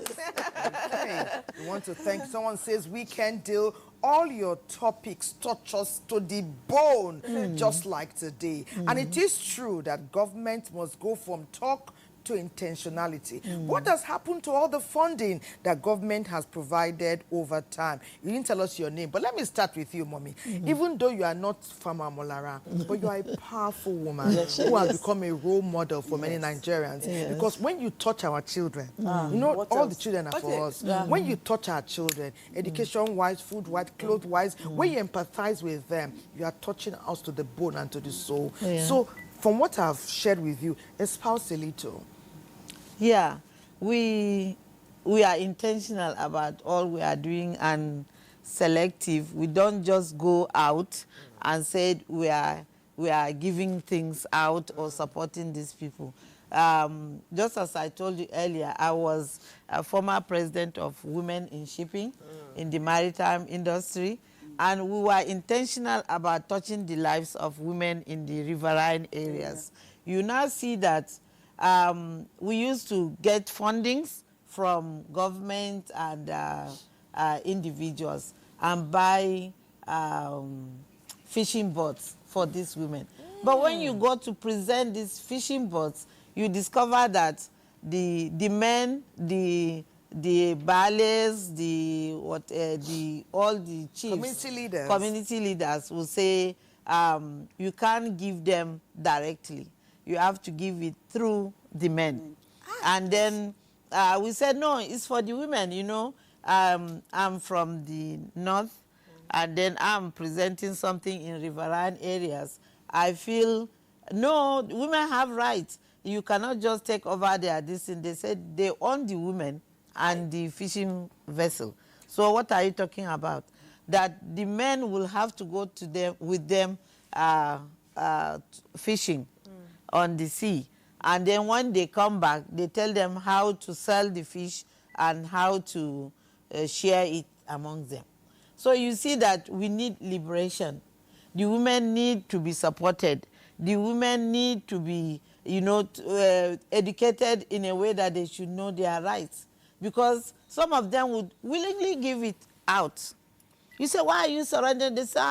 Okay. We want to thank, someone says, Weekend Deal, all your topics touch us to the bone, just like today. And it is true that government must go from talk to intentionality. What has happened to all the funding that government has provided over time? You didn't tell us your name, but let me start with you, Mommy. Even though you are not Farmer Molara, but you are a powerful woman who has become a role model for many Nigerians. Because when you touch our children, you know, all the children are for us. When you touch our children, education-wise, food-wise, clothes-wise, when you empathize with them, you are touching us to the bone and to the soul. So, from what I've shared with you, espouse a little. Yeah, we are intentional about all we are doing and selective. We don't just go out and say we are giving things out or supporting these people. Just as I told you earlier, I was a former president of Women in Shipping in the maritime industry, and we were intentional about touching the lives of women in the riverine areas. You now see that we used to get fundings from government and individuals and buy fishing boats for these women. But when you go to present these fishing boats, you discover that the men, the baales, all the chiefs, community leaders will say you can't give them directly. You have to give it through the men. And then we said, no, it's for the women, you know. I'm from the north, and then I'm presenting something in riverine areas. I feel, no, women have rights. You cannot just take over their distance. They said they own the women and the fishing vessel. So what are you talking about? That the men will have to go to them with them fishing on the sea. And then when they come back, they tell them how to sell the fish and how to share it among them. So you see that we need liberation. The women need to be supported. The women need to be, you know, educated in a way that they should know their rights. Because some of them would willingly give it out. You say, why are you surrendering? They say,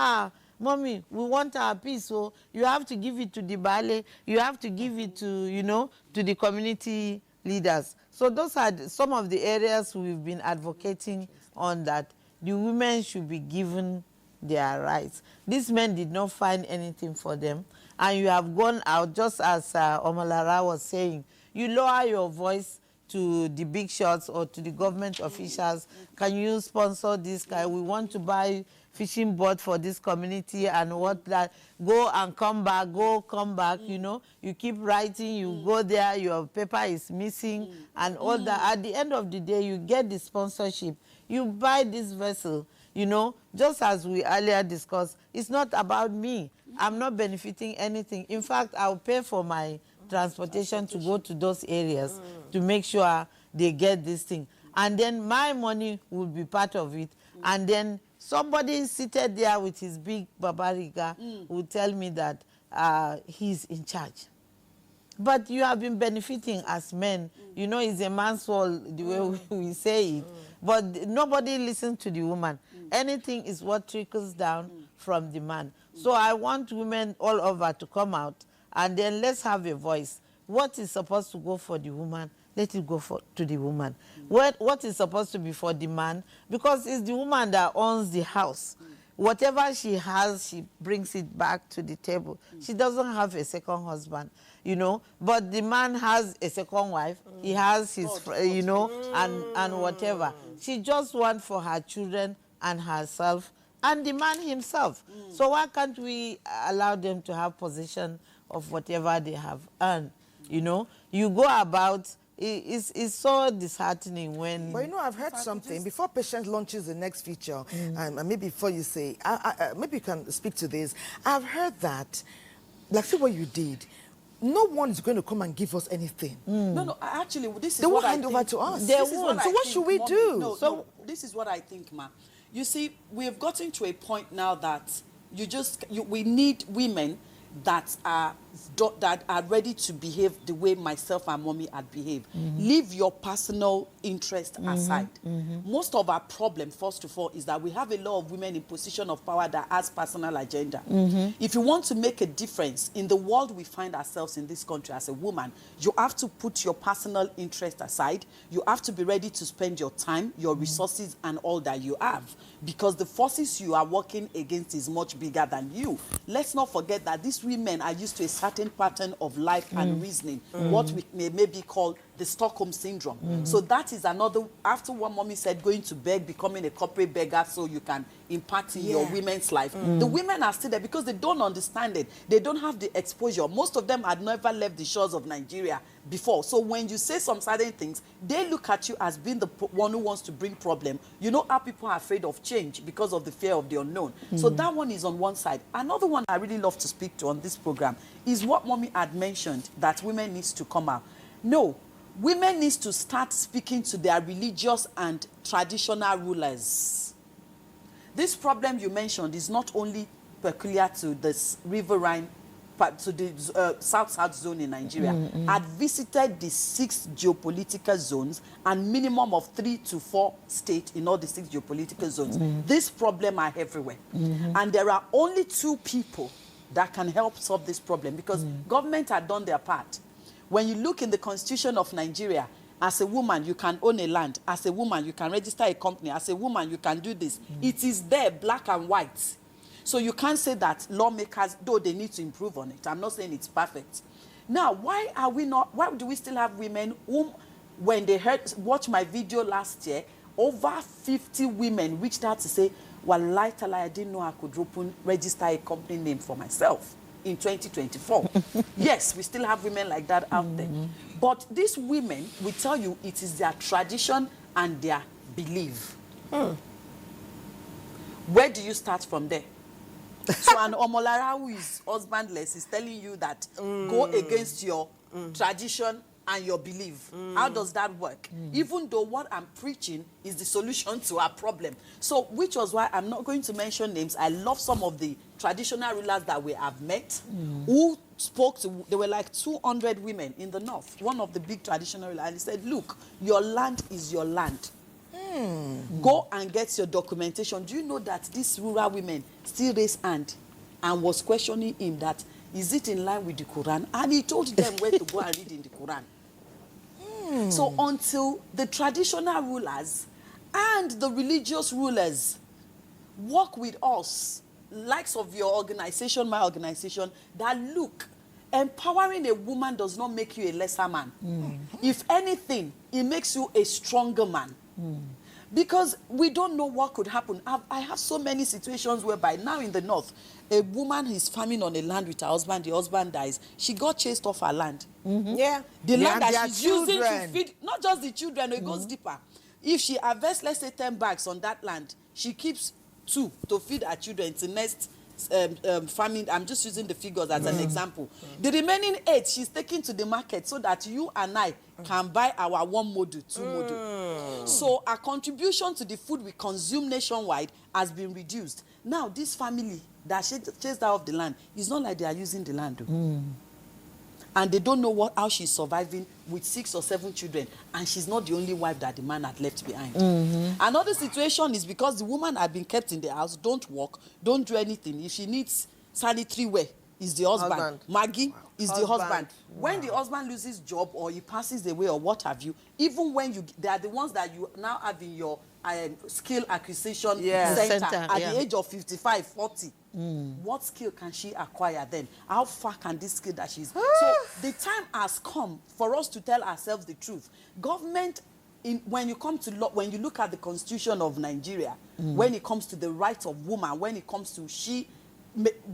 Mommy, we want our peace, so you have to give it to the baale, you have to give it to, you know, to the community leaders. So those are some of the areas we've been advocating on, that the women should be given their rights. These men did not find anything for them, and you have gone out, just as Omolara was saying, you lower your voice to the big shots or to the government officials. Can you sponsor this guy? We want to buy fishing boat for this community and what that. Go and come back, come back, you know. You keep writing, you go there, your paper is missing and all that. At the end of the day, you get the sponsorship. You buy this vessel, you know, just as we earlier discussed. It's not about me. I'm not benefiting anything. In fact, I'll pay for my transportation to go to those areas to make sure they get this thing. And then my money will be part of it. And then somebody seated there with his big babariga will tell me that he's in charge. But you have been benefiting as men. You know, it's a man's world, the way we say it. But nobody listens to the woman. Anything is what trickles down from the man. So I want women all over to come out, and then let's have a voice. What is supposed to go for the woman, let it go to the woman. What is supposed to be for the man, because it's the woman that owns the house. Whatever she has, she brings it back to the table. She doesn't have a second husband, you know, but the man has a second wife. He has his, you know, and whatever. She just wants for her children and herself and the man himself. So why can't we allow them to have possession of whatever they have earned? You know, you go about, it's so disheartening when... But you know, I've heard something, before Patience launches the next feature, and maybe before you say, maybe you can speak to this. I've heard that, like, see what you did, no one is going to come and give us anything. No, actually, this is they what will hand over to us. They won't. So what should we do? No, this is what I think, ma. You see, we have gotten to a point now that we need women that are that are ready to behave the way myself and mommy had behaved. Leave your personal interest aside. Most of our problem, first of all, is that we have a lot of women in position of power that has personal agenda. If you want to make a difference in the world we find ourselves in this country as a woman, you have to put your personal interest aside. You have to be ready to spend your time, your resources, and all that you have, because the forces you are working against is much bigger than you. Let's not forget that these women are used to a certain pattern of life and reasoning, what we may maybe call the Stockholm syndrome. So that is another, after what mommy said, going to beg, becoming a corporate beggar so you can impact in your women's life. The women are still there because they don't understand it. They don't have the exposure. Most of them had never left the shores of Nigeria before. So when you say some certain things, they look at you as being the one who wants to bring problem. You know how people are afraid of change because of the fear of the unknown. So that one is on one side. Another one I really love to speak to on this program is what mommy had mentioned, that women needs to come out. No, women needs to start speaking to their religious and traditional rulers. This problem you mentioned is not only peculiar to this riverine, to the South-South zone in Nigeria. I'd visited the 6 geopolitical zones and minimum of 3 to 4 states in all the 6 geopolitical zones. This problem are everywhere. And there are only 2 people that can help solve this problem, because government had done their part. When you look in the Constitution of Nigeria, as a woman, you can own a land. As a woman, you can register a company. As a woman, you can do this. It is there, black and white. So you can't say that lawmakers, though they need to improve on it. I'm not saying it's perfect. Now, why do we still have women whom, when they watch my video last year, over 50 women reached out to say, Wallahi Tala, I didn't know I could register a company name for myself in 2024. Yes, we still have women like that out there. But these women will tell you it is their tradition and their belief. Where do you start from there? So an Omolara who is husbandless is telling you that go against your tradition and your belief. How does that work? Even though what I'm preaching is the solution to our problem. So, which was why I'm not going to mention names. I love some of the traditional rulers that we have met who spoke to, there were like 200 women in the north, one of the big traditional rulers, and he said, look, your land is your land. Go and get your documentation. Do you know that these rural women still raised hand and was questioning him that, is it in line with the Quran? And he told them where to go and read in the Quran. So until the traditional rulers and the religious rulers work with us, likes of your organization, my organization, that look, empowering a woman does not make you a lesser man. If anything, it makes you a stronger man. Because we don't know what could happen. I have so many situations whereby now in the north, a woman is farming on a land with her husband, the husband dies. She got chased off her land. Yeah. The land that she's using to feed, not just the children, it goes deeper. If she harvests, let's say 10 bags on that land, she keeps 2 to feed her children. It's the next farming. I'm just using the figures as an example. The remaining 8 she's taking to the market so that you and I can buy our 1 module, 2 module. So our contribution to the food we consume nationwide has been reduced. Now this family that chased out of the land, it's not like they are using the land. And they don't know how she's surviving with 6 or 7 children, and she's not the only wife that the man had left behind. Another situation is because the woman had been kept in the house, don't work, don't do anything. If she needs sanitary wear, is the husband. Maggie is the husband. When the husband loses job or he passes away or what have you, even when they are the ones that you now have in your skill acquisition center at the age of 55, 40. What skill can she acquire then? How far can this skill that she's... So the time has come for us to tell ourselves the truth. Government, when you come to law, when you look at the Constitution of Nigeria, when it comes to the rights of woman, when it comes to she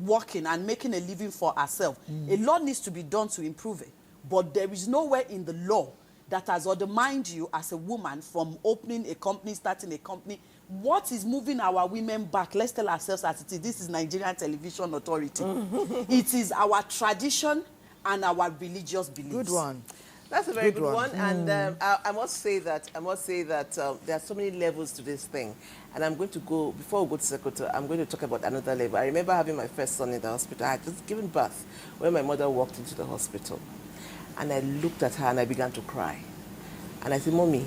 working and making a living for herself, a lot needs to be done to improve it. But there is nowhere in the law that has undermined you as a woman from opening a company, starting a company. What is moving our women back? Let's tell ourselves as it is. This is Nigerian Television Authority. It is our tradition and our religious beliefs. Good one. That's a very Good good one. one. And I must say that there are so many levels to this thing. And I'm going to go, before we go to Sokoto, I'm going to talk about another level. I remember having my first son in the hospital. I had just given birth when my mother walked into the hospital. And I looked at her and I began to cry. And I said, Mommy,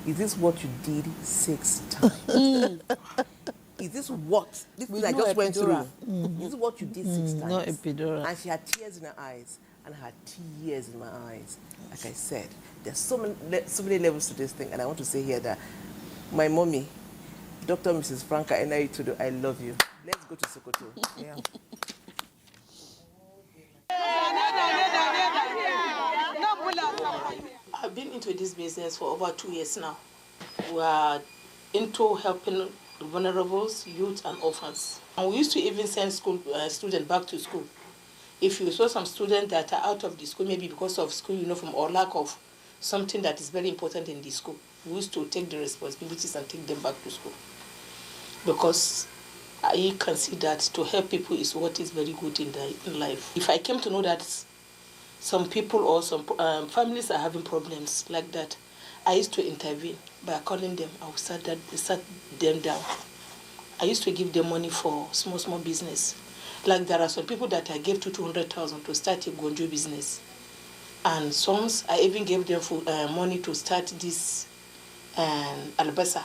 is this what you did 6 times? Is this what? This thing I just went through. This is what you did 6 times. No epidural. And she had tears in her eyes. And I had tears in my eyes. Like I said, there's so many levels to this thing. And I want to say here that my mommy, Dr. Mrs. Franca Enaitudo, I love you. Let's go to Sokoto. Yeah. I've been into this business for over 2 years now. We are into helping the vulnerables, youth and orphans. And we used to even send school students back to school. If you saw some students that are out of the school, maybe because of school uniform or lack of something that is very important in the school, we used to take the responsibilities and take them back to school. Because I can see that to help people is what is very good in life. If I came to know that some people or some families are having problems like that, I used to intervene by calling them. I would sat them down. I used to give them money for small business. Like there are some people that I gave to 200,000 to start a gonjo business. And some I even gave them money to start this albasa,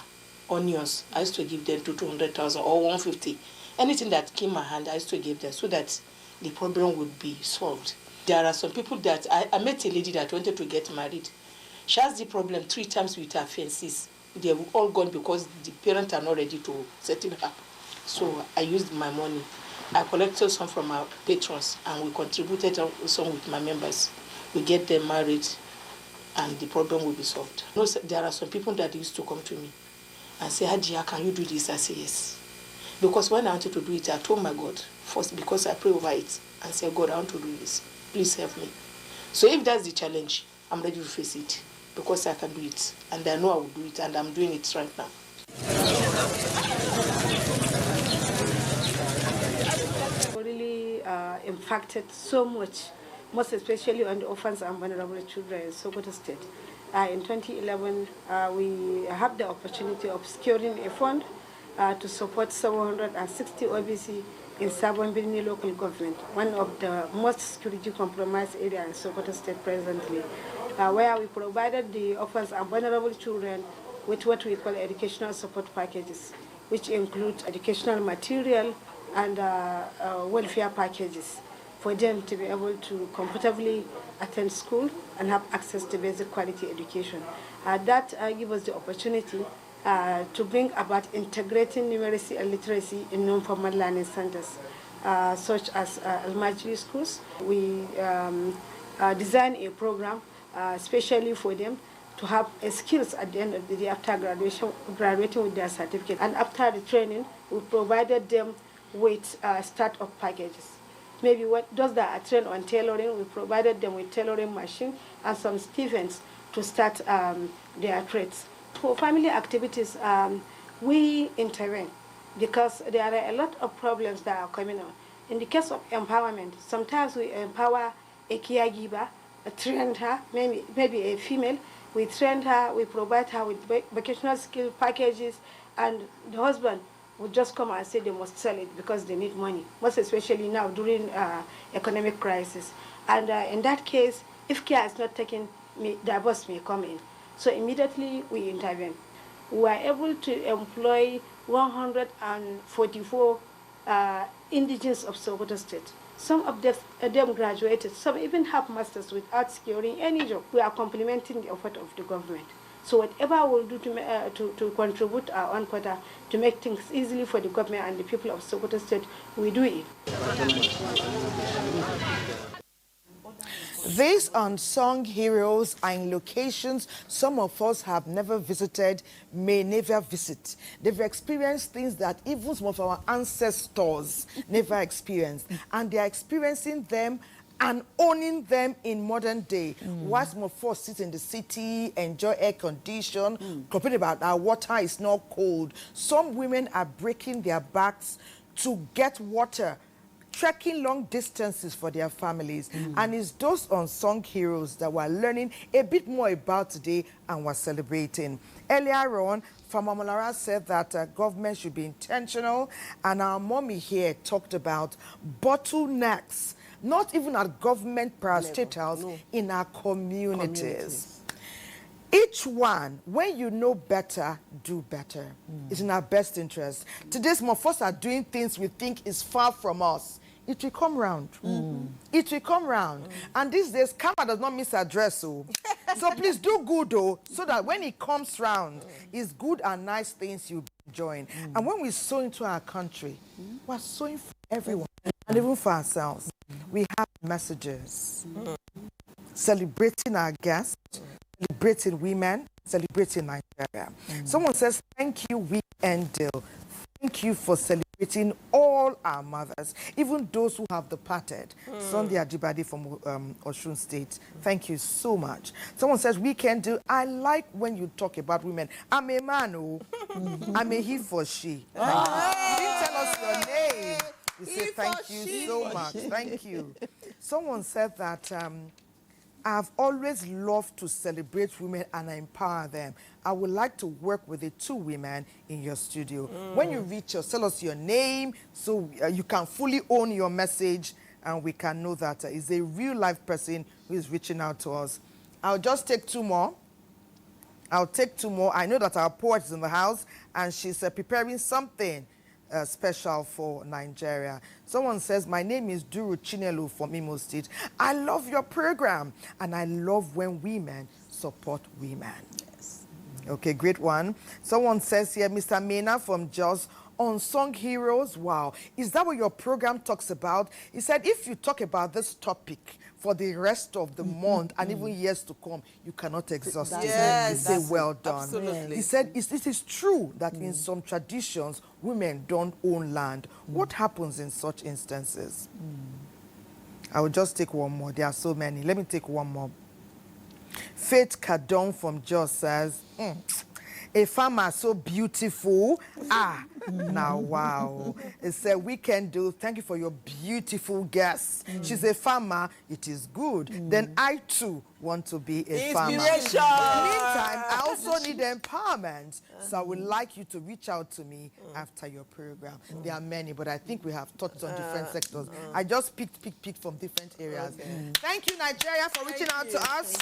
onions. I used to give them to 200,000 or 150. Anything that came my hand, I used to give them so that the problem would be solved. There are some people that I met a lady that wanted to get married. She has the problem 3 times with her fiancés. They've all gone because the parents are not ready to settle her. So I used my money. I collected some from our patrons and we contributed some with my members. We get them married and the problem will be solved. You know, there are some people that used to come to me and say, Hajia, can you do this? I say yes. Because when I wanted to do it, I told my God first, because I pray over it and say, God, I want to do this. Please help me. So if that's the challenge, I'm ready to face it because I can do it. And I know I will do it and I'm doing it right now. Really impacted so much, most especially on the orphans and vulnerable children in Sokoto State. In 2011, we had the opportunity of securing a fund to support 760 OBC in Sabon Birni local government, one of the most security compromised areas in Sokoto State presently, where we provided the orphans and vulnerable children with what we call educational support packages, which include educational material and welfare packages for them to be able to comfortably attend school and have access to basic quality education. That gives us the opportunity to bring about integrating numeracy and literacy in non-formal learning centers, such as elementary schools. We design a program especially for them to have skills at the end of the day after graduating with their certificate. And after the training, we provided them with start-up packages. Maybe those that are trained on tailoring, we provided them with tailoring machine and some stipends to start their trades. For family activities, we intervene because there are a lot of problems that are coming on. In the case of empowerment, sometimes we empower a caregiver, train her, maybe a female, we train her, we provide her with vocational skill packages, and the husband would just come and say they must sell it because they need money, most especially now during economic crisis. And in that case, if care is not taken, divorce may come in. So immediately we intervene. We are able to employ 144 indigenous of Sokoto State. Some of them graduated, some even have masters without securing any job. We are complementing the effort of the government. So whatever we'll do to contribute our own quota to make things easily for the government and the people of Sokoto State, we do it. These unsung heroes are in locations some of us have never visited, may never visit. They've experienced things that even some of our ancestors never experienced. And they are experiencing them and owning them in modern day. While some of us sit in the city, enjoy air condition, complaining about our water is not cold. Some women are breaking their backs to get water trekking long distances for their families. And it's those unsung heroes that we're learning a bit more about today and we're celebrating. Earlier on, Farmer Molara said that government should be intentional, and our mommy here talked about bottlenecks, not even at government parastatals, in our communities. Each one, when you know better, do better. It's in our best interest. Today's most of us are doing things we think is far from us. It will come round. It will come round. And these days, karma does not miss address. So please do good, though, so that when it comes round, it's good and nice things you enjoy. And when we sow into our country, we're sowing for everyone, and even for ourselves. We have messages. Celebrating our guests, celebrating women, celebrating Nigeria. Someone says, thank you, Weekend Deal. Thank you for celebrating all our mothers, even those who have departed. Sunday Ajibade from Osun State. Thank you so much. Someone says, Weekend Deal. I like when you talk about women. I'm a man, oh. I'm a he for she. You didn't tell us your name. You say thank you so much. Thank you. Someone said that I've always loved to celebrate women and empower them. I would like to work with the two women in your studio. When you reach us, tell us your name so you can fully own your message and we can know that it's a real-life person who is reaching out to us. I'll just take two more. I'll take two more. I know that our poet is in the house and she's preparing something special for Nigeria. Someone says, my name is Duru Chinelu from Imo State. I love your program and I love when women support women. Yes. Okay, great one. Someone says here, Mr. Mena from Jos, Unsung Heroes. Wow. Is that what your program talks about? He said, if you talk about this topic for the rest of the month and even years to come, you cannot exhaust it. He said, well done. Absolutely. He said, it is true that in some traditions, women don't own land. What happens in such instances? I will just take one more. There are so many. Let me take one more. Faith Kadon from Jos says, a farmer so beautiful. Now, wow. It's a Weekend Deal. Thank you for your beautiful guest. She's a farmer. It is good. Then I, too, want to be a farmer. In the meantime, I also need empowerment. So I would like you to reach out to me after your program. There are many, but I think we have touched on different sectors. I just picked from different areas. Thank you, Nigeria, for reaching out to us.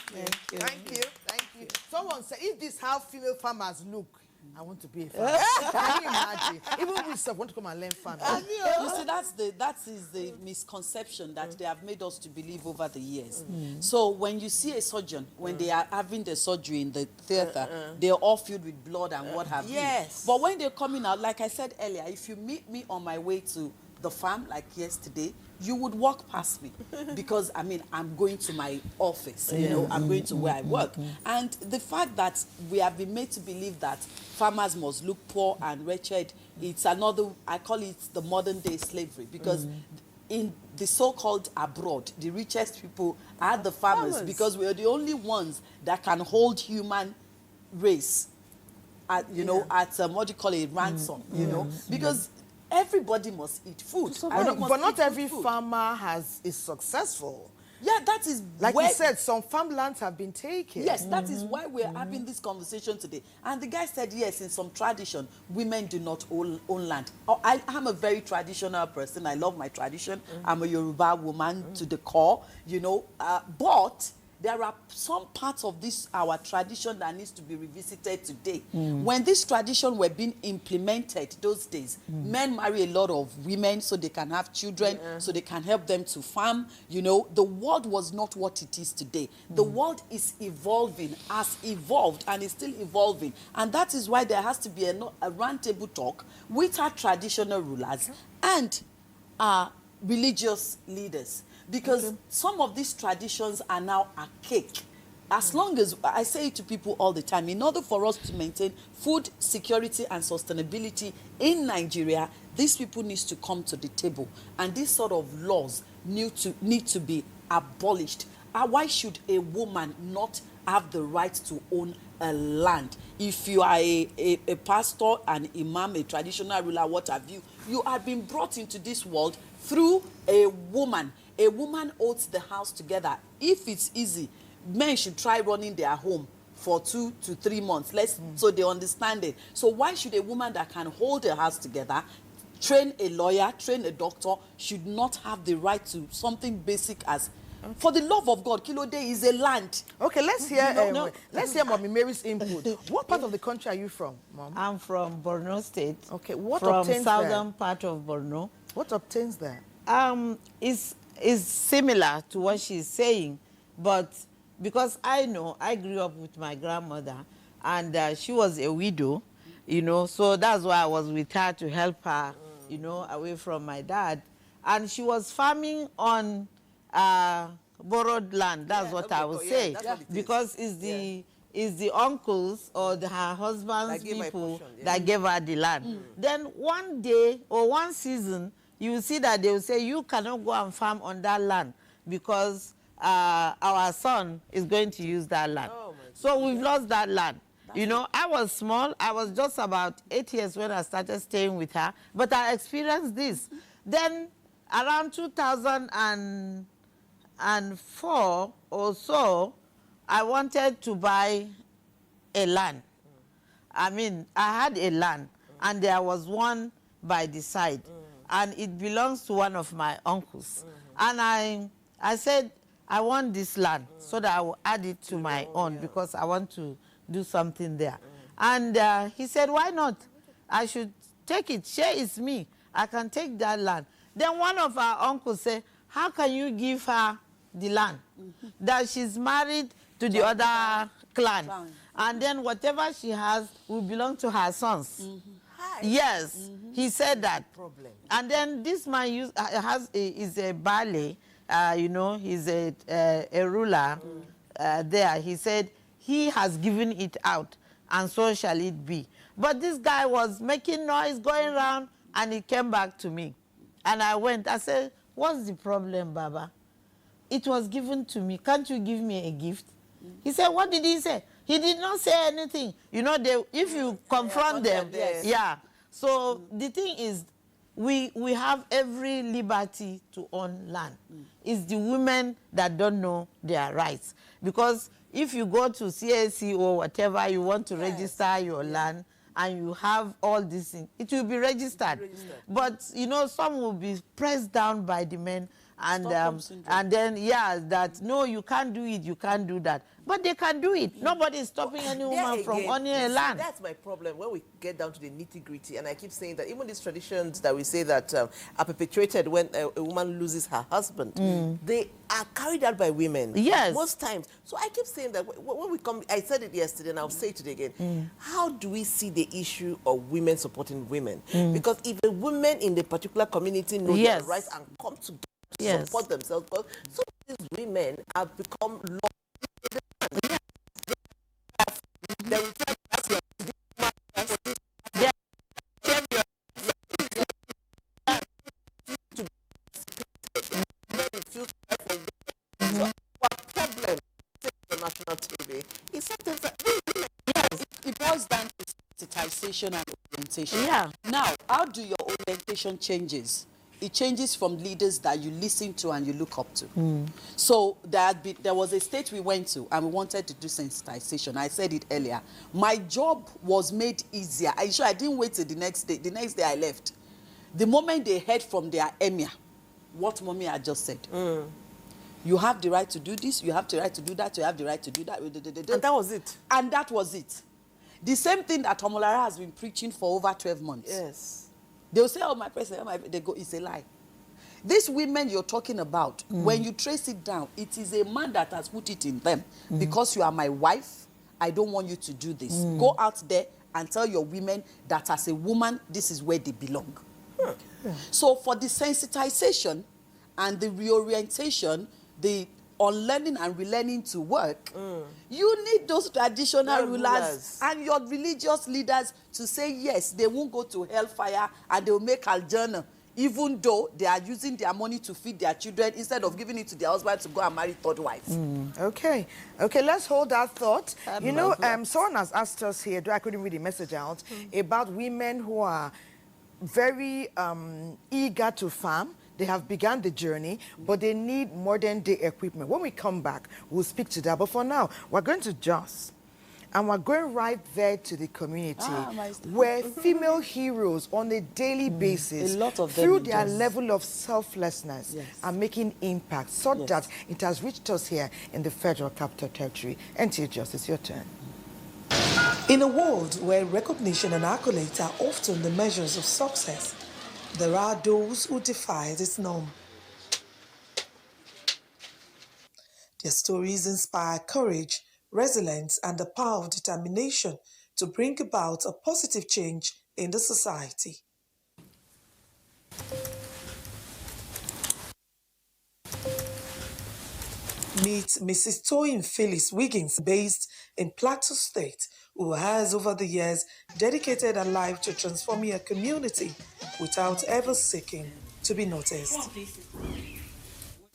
Thank you. Someone said, if this is how female farmers look, I want to be a farmer. Can you imagine? Even we want to come and learn farming. You see, that is the misconception that they have made us to believe over the years. So when you see a surgeon, when they are having the surgery in the theater, they're all filled with blood and what have you. But when they're coming out, like I said earlier, if you meet me on my way to the farm, like yesterday, you would walk past me because, I mean, I'm going to my office, you know, I'm going to where I work. And the fact that we have been made to believe that farmers must look poor and wretched, it's another, I call it the modern day slavery, because in the so-called abroad, the richest people are the farmers because we are the only ones that can hold human race at, you know, at what do you call it, ransom, you know, because everybody must eat food. But not every farmer is successful. Yeah, that is like you said, some farmlands have been taken. Yes, that is why we're having this conversation today. And the guy said, yes, in some tradition, women do not own land. I'm a very traditional person. I love my tradition. I'm a Yoruba woman to the core, you know. But there are some parts of this, our tradition, that needs to be revisited today. When this tradition were being implemented those days, men marry a lot of women so they can have children, so they can help them to farm. You know, the world was not what it is today. The world is evolving, has evolved, and is still evolving. And that is why there has to be a round table talk with our traditional rulers and our religious leaders. Because some of these traditions are now archaic. As long as, I say it to people all the time, in order for us to maintain food security and sustainability in Nigeria, these people need to come to the table. And these sort of laws need to be abolished. Why should a woman not have the right to own a land? If you are a pastor, an imam, a traditional ruler, what have you, you have been brought into this world through a woman. A woman holds the house together. If it's easy, men should try running their home for 2 to 3 months, so they understand it. So why should a woman that can hold her house together, train a lawyer, train a doctor, should not have the right to something basic as, for the love of God, Kilo Day is a land. Okay, let's hear let's hear Mommy Mary's input. What part of the country are you from, Mom? I'm from Borno State. Okay, what from obtains southern there? part of Borno. What obtains there? Is similar to what she's saying, but because I know I grew up with my grandmother, and she was a widow, you know, so that's why I was with her to help her, you know, away from my dad, and she was farming on borrowed land. That's what I would say, because it's the uncles or her husband's people that gave her the land. Then one day or one season, you will see that they will say, you cannot go and farm on that land because our son is going to use that land. So we've lost that land. You know, I was small. I was just about 8 years when I started staying with her, but I experienced this. Then around 2004 or so, I wanted to buy a land. I mean, I had a land, and there was one by the side, and it belongs to one of my uncles. And I said, I want this land so that I will add it to my own because I want to do something there. And he said, why not? I should take it. Share is me. I can take that land. Then one of our uncles said, how can you give her the land? That she's married to the other clan. And then whatever she has will belong to her sons. Yes, he said that. And then this man is a ballet, you know, he's a ruler there. He said he has given it out, and so shall it be. But this guy was making noise, going around, and he came back to me. And I went, I said, what's the problem, Baba? It was given to me. Can't you give me a gift? He said, what did he say? He did not say anything. You know, if you confront them, So the thing is, we have every liberty to own land. It's the women that don't know their rights. Because if you go to CAC or whatever, you want to register your land, and you have all these things, it will be registered. But, you know, some will be pressed down by the men, and then, that, no, you can't do it, you can't do that. But they can do it. Nobody is stopping any woman from owning a land. That's my problem when we get down to the nitty-gritty. And I keep saying that even these traditions that we say that are perpetuated when a woman loses her husband, they are carried out by women. Yes. Most times. So I keep saying that when we come, I said it yesterday and I'll say it today again, how do we see the issue of women supporting women? Because if the women in the particular community know their rights and come together to support themselves, because some of these women have become law. It boils down to sensitization and orientation. Yeah. Now, how do your orientation changes? It changes from leaders that you listen to and you look up to. So there was a state we went to and we wanted to do sensitization. I said it earlier. My job was made easier. I didn't wait till the next day. The next day I left. The moment they heard from their emir, what Mommy had just said. You have the right to do this, you have the right to do that, you have the right to do that. And that was it. And that was it. The same thing that Tomolara has been preaching for over 12 months. Yes. They'll say, oh, my president, they go, it's a lie. These women you're talking about, when you trace it down, it is a man that has put it in them. Because you are my wife, I don't want you to do this. Go out there and tell your women that as a woman, this is where they belong. So for the sensitization and the reorientation, the unlearning and relearning to work, you need those traditional rulers and your religious leaders to say, yes, they won't go to hellfire and they will make Aljanna, even though they are using their money to feed their children instead of giving it to their husband to go and marry third wife. Okay, let's hold that thought. You know, someone has asked us here, I couldn't read the message out, about women who are very eager to farm. They have begun the journey, but they need modern day equipment. When we come back, we'll speak to that. But for now, we're going to Jos. And we're going right there to the community where female heroes on a daily basis, a lot of them through their level of selflessness, are making impact such that it has reached us here in the Federal Capital Territory. NTA Jos, it's your turn. In a world where recognition and accolades are often the measures of success, there are those who defy this norm. Their stories inspire courage, resilience, and the power of determination to bring about a positive change in the society. Meet Mrs. Toyin Phyllis Wiggins, based in Plateau State, who has over the years dedicated her life to transforming her community without ever seeking to be noticed.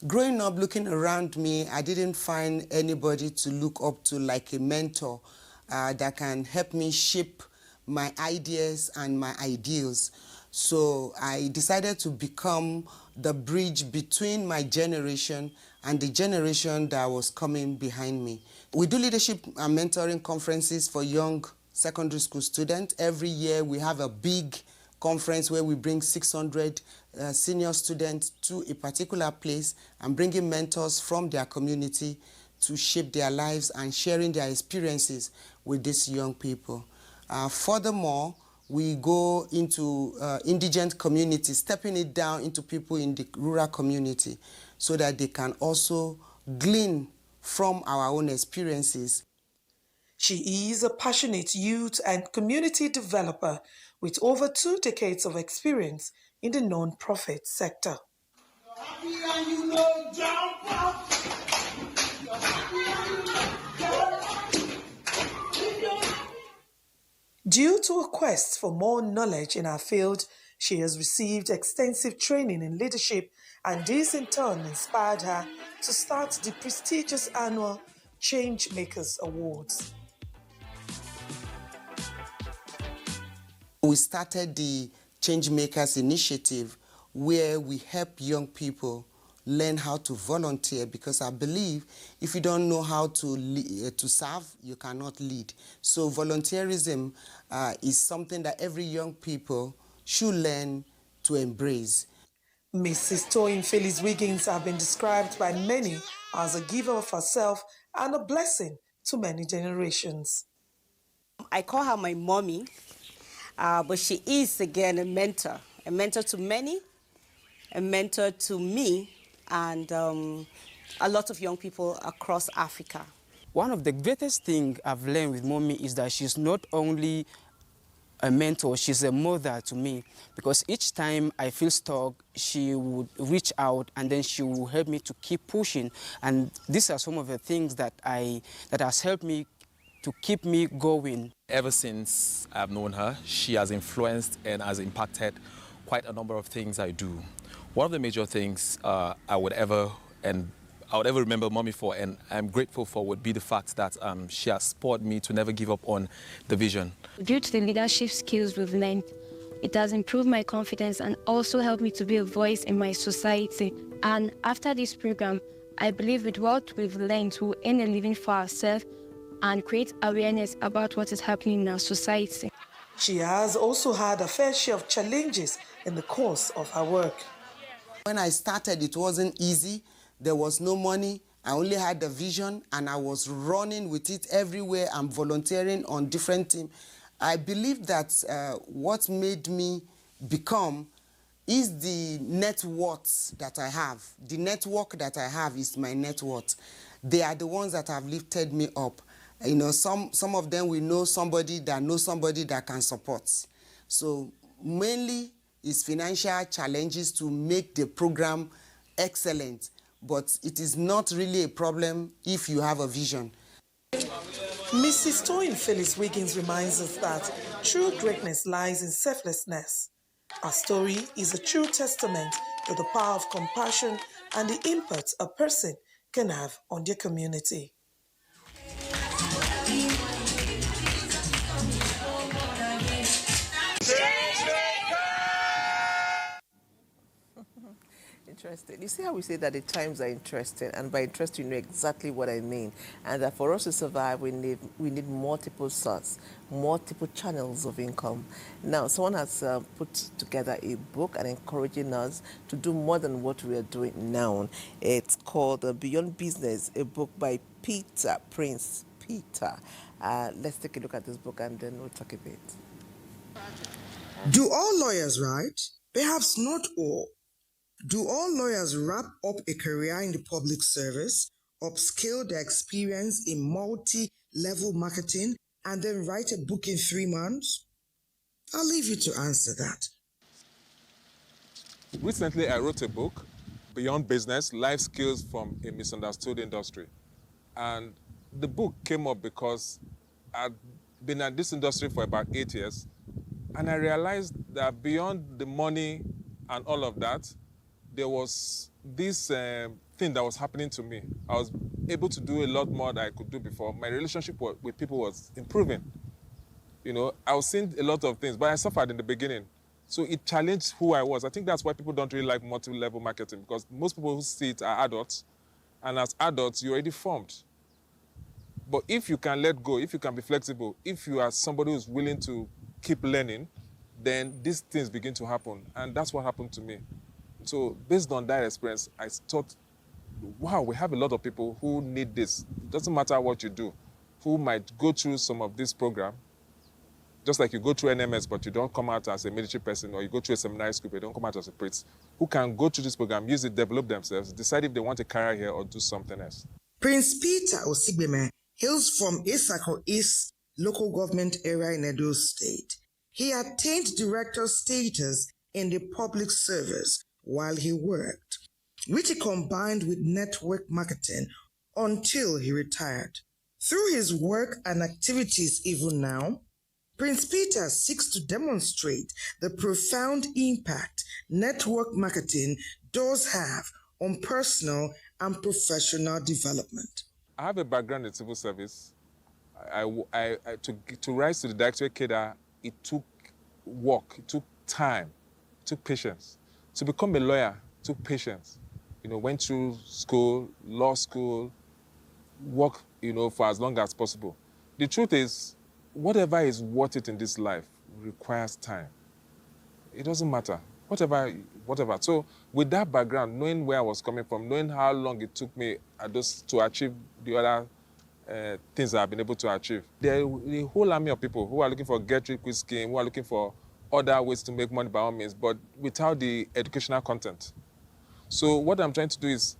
Growing up, looking around me, I didn't find anybody to look up to like a mentor that can help me shape my ideas and my ideals. So I decided to become the bridge between my generation and the generation that was coming behind me. We do leadership and mentoring conferences for young secondary school students. Every year we have a big conference where we bring 600 senior students to a particular place and bringing mentors from their community to shape their lives and sharing their experiences with these young people. Furthermore, we go into indigent communities, stepping it down into people in the rural community so that they can also glean from our own experiences. She is a passionate youth and community developer with over 2 decades of experience in the non-profit sector. Due to a quest for more knowledge in her field, she has received extensive training in leadership, and this in turn inspired her to start the prestigious annual Change Makers Awards. We started the Change Makers initiative where we help young people learn how to volunteer, because I believe if you don't know how to serve, you cannot lead. So volunteerism is something that every young people should learn to embrace. Mrs. Toyin Phyllis Wiggins has been described by many as a giver of herself and a blessing to many generations. I call her my mommy, but she is again a mentor to many, a mentor to me, and a lot of young people across Africa. One of the greatest things I've learned with Mommy is that she's not only a mentor, she's a mother to me, because each time I feel stuck, she would reach out and then she will help me to keep pushing. And these are some of the things that has helped me to keep me going. Ever since I've known her, she has influenced and has impacted quite a number of things I do. One of the major things I would ever remember Mommy for, and I'm grateful for, would be the fact that she has spurred me to never give up on the vision. Due to the leadership skills we've learned, it has improved my confidence and also helped me to be a voice in my society. And after this program, I believe with what we've learned, we'll earn a living for ourselves and create awareness about what is happening in our society. She has also had a fair share of challenges in the course of her work. When I started, it wasn't easy. There was no money. I only had the vision, and I was running with it everywhere. I'm volunteering on different teams. I believe that what made me become is the net worth that I have. The network that I have is my net worth. They are the ones that have lifted me up. You know, some of them will know somebody that can support. So mainly is financial challenges to make the program excellent, but it is not really a problem if you have a vision. Mrs. Toyin Phyllis Wiggins reminds us that true greatness lies in selflessness. Our story is a true testament to the power of compassion and the impact a person can have on their community. interesting. You see how we say that the times are interesting, and by interesting, you know exactly what I mean. And that for us to survive, we need multiple sources, multiple channels of income. Now, someone has put together a book and encouraging us to do more than what we are doing now. It's called Beyond Business, a book by Prince Peter. Let's take a look at this book and then we'll talk a bit. Do all lawyers write? Perhaps not all. Do all lawyers wrap up a career in the public service, upskill their experience in multi-level marketing, and then write a book in 3 months? I'll leave you to answer that. Recently, I wrote a book, Beyond Business, Life Skills from a Misunderstood Industry. And the book came up because I'd been at this industry for about 8 years, and I realized that beyond the money and all of that, there was this thing that was happening to me. I was able to do a lot more than I could do before. My relationship with people was improving. You know, I was seeing a lot of things, but I suffered in the beginning. So it challenged who I was. I think that's why people don't really like multi-level marketing, because most people who see it are adults, and as adults, you're already formed. But if you can let go, if you can be flexible, if you are somebody who's willing to keep learning, then these things begin to happen. And that's what happened to me. So based on that experience, I thought, wow, we have a lot of people who need this. It doesn't matter what you do, who might go through some of this program, just like you go through NMS, but you don't come out as a military person, or you go through a seminary school, but you don't come out as a priest, who can go through this program, use it, develop themselves, decide if they want a career here or do something else. Prince Peter Osigbeme hails from Isako East local government area in Edo State. He attained director status in the public service while he worked, which he combined with network marketing until he retired. Through his work and activities even now, Prince Peter seeks to demonstrate the profound impact network marketing does have on personal and professional development. I have a background in civil service. To rise to the directorate cadre, it took work, it took time, it took patience. To become a lawyer, it took patience. You know, went through school, law school, work, you know, for as long as possible. The truth is, whatever is worth it in this life requires time. It doesn't matter. Whatever. So with that background, knowing where I was coming from, knowing how long it took me to achieve the other things that I've been able to achieve, there are a whole army of people who are looking for get-rich-quick scheme, who are looking for other ways to make money by all means, but without the educational content. So what I'm trying to do is,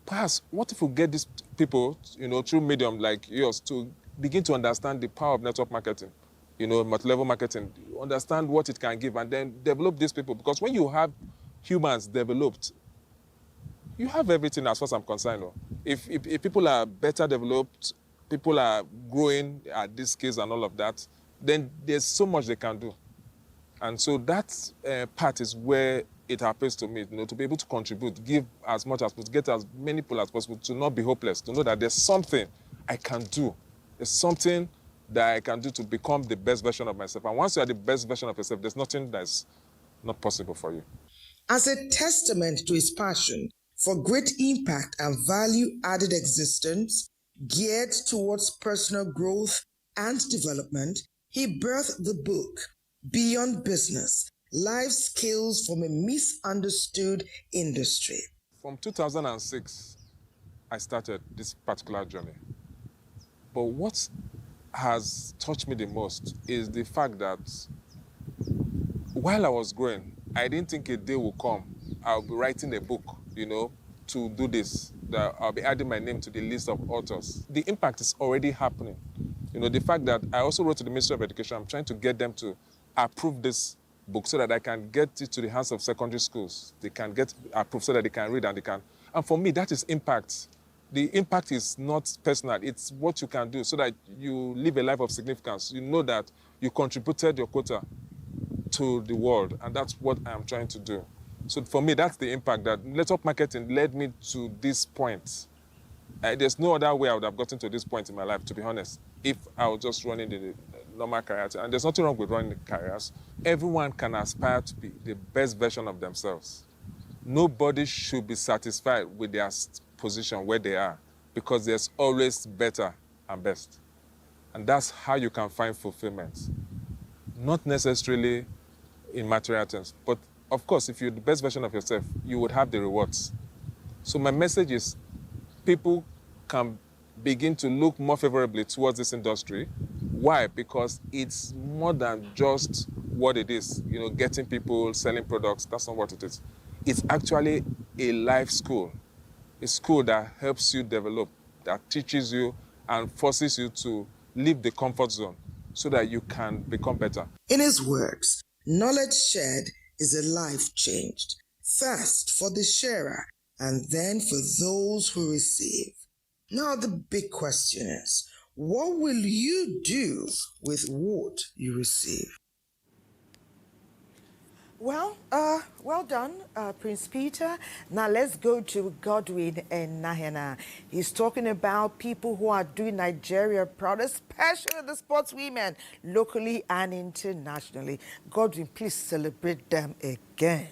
perhaps, what if we get these people, you know, through medium like yours, to begin to understand the power of network marketing, you know, multi-level marketing, understand what it can give, and then develop these people. Because when you have humans developed, you have everything as far as I'm concerned. If people are better developed, people are growing at this skills and all of that, then there's so much they can do. And so that part is where it appeals to me, you know, to be able to contribute, give as much as possible, get as many people as possible, to not be hopeless, to know that there's something I can do. There's something that I can do to become the best version of myself. And once you are the best version of yourself, there's nothing that's not possible for you. As a testament to his passion for great impact and value-added existence geared towards personal growth and development, he birthed the book, Beyond Business, Life Skills from a Misunderstood Industry. From 2006, I started this particular journey. But what has touched me the most is the fact that while I was growing, I didn't think a day would come, I'll be writing a book, you know, to do this, that I'll be adding my name to the list of authors. The impact is already happening. You know, the fact that I also wrote to the Ministry of Education, I'm trying to get them to approve this book so that I can get it to the hands of secondary schools. They can get approved so that they can read and they can. And for me, that is impact. The impact is not personal. It's what you can do so that you live a life of significance. You know that you contributed your quota to the world, and that's what I'm trying to do. So for me, that's the impact that network marketing led me to this point. There's no other way I would have gotten to this point in my life, to be honest, if I was just running the normal career. And there's nothing wrong with running careers. Everyone can aspire to be the best version of themselves. Nobody should be satisfied with their position where they are, because there's always better and best. And that's how you can find fulfillment. Not necessarily in material terms, but of course, if you're the best version of yourself, you would have the rewards. So my message is, people can begin to look more favorably towards this industry. Why? Because it's more than just what it is. You know, getting people, selling products, that's not what it is. It's actually a life school. A school that helps you develop, that teaches you and forces you to leave the comfort zone so that you can become better. In his words, knowledge shared is a life changed, first for the sharer and then for those who receive. Now the big question is, what will you do with what you receive? Well, well done, Prince Peter. Now let's go to Godwin and Nahena. He's talking about people who are doing Nigeria proud, especially the sports women, locally and internationally. Godwin, please celebrate them again.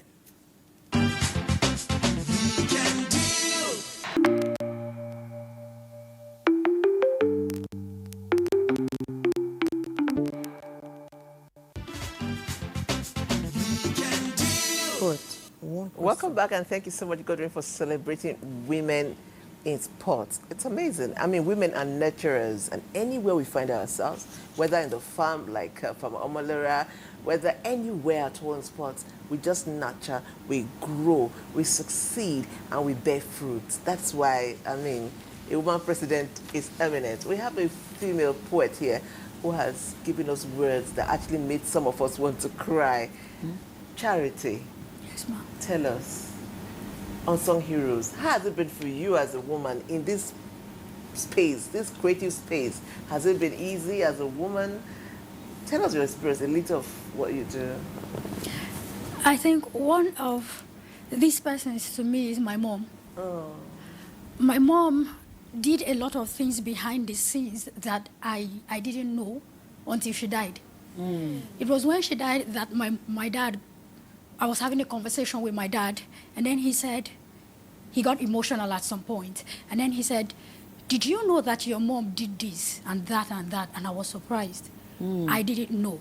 Welcome back, and thank you so much, Godwin, for celebrating women in sports. It's amazing. I mean, women are nurturers, and anywhere we find ourselves, whether in the farm, like from Omalera, whether anywhere at all in sports, we just nurture, we grow, we succeed, and we bear fruits. That's why, I mean, a woman president is eminent. We have a female poet here who has given us words that actually made some of us want to cry. Charity. Yes, ma'am. Tell us, Unsung Heroes, how has it been for you as a woman in this space, this creative space? Has it been easy as a woman? Tell us your experience, a little of what you do. I think one of these persons to me is my mom. Oh. My mom did a lot of things behind the scenes that I didn't know until she died. It was when she died that my dad, I was having a conversation with my dad, and then he said, he got emotional at some point, and then he said, did you know that your mom did this and that and that? And I was surprised. I didn't know.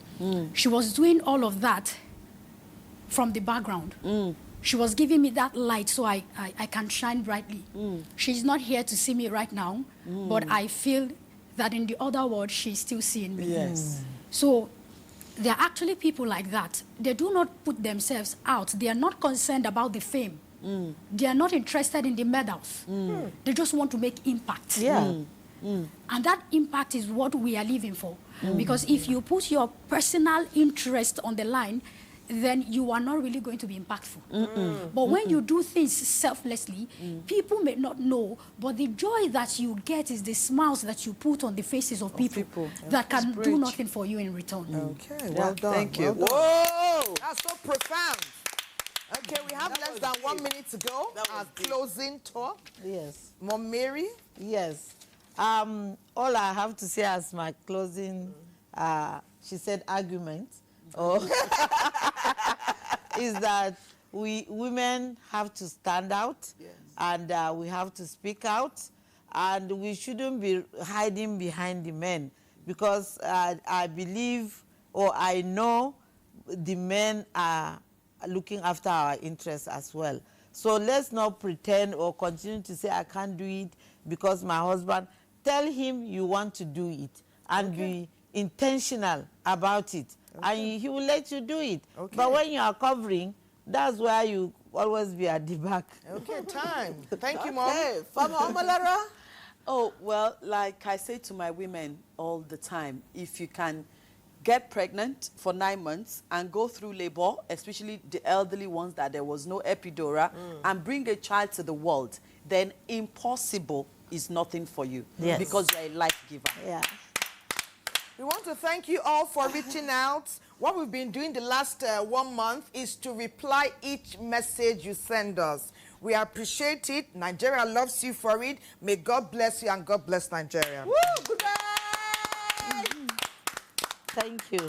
She was doing all of that from the background. She was giving me that light so I can shine brightly. She's not here to see me right now, but I feel that in the other world, she's still seeing me. Yes. So there are actually people like that. They do not put themselves out. They are not concerned about the fame. They are not interested in the medals. They just want to make impact. And that impact is what we are living for. Because if you put your personal interest on the line, then you are not really going to be impactful. But when you do things selflessly, people may not know, but the joy that you get is the smiles that you put on the faces of people that can do nothing for you in return. Okay, well done. Thank you. Well done. Whoa! That's so profound. Okay, we have less than 1 minute to go. Our closing talk. Yes. Mom Mary? Yes. All I have to say as my closing, she said argument, is that we women have to stand out, and we have to speak out, and we shouldn't be hiding behind the men, because I believe, or I know, the men are looking after our interests as well. So let's not pretend or continue to say I can't do it because my husband. Tell him you want to do it, and be intentional about it, and he will let you do it. But when you are covering, that's why you always be at the back. Okay, time. Thank you, Mom. Oh, well, like I say to my women all the time, if you can get pregnant for 9 months and go through labor, especially the elderly ones that there was no epidural, and bring a child to the world, then impossible is nothing for you, because you're a life giver. Yeah. We want to thank you all for reaching out. What we've been doing the last 1 month is to reply each message you send us. We appreciate it. Nigeria loves you for it. May God bless you, and God bless Nigeria. Woo! Goodbye! Thank you.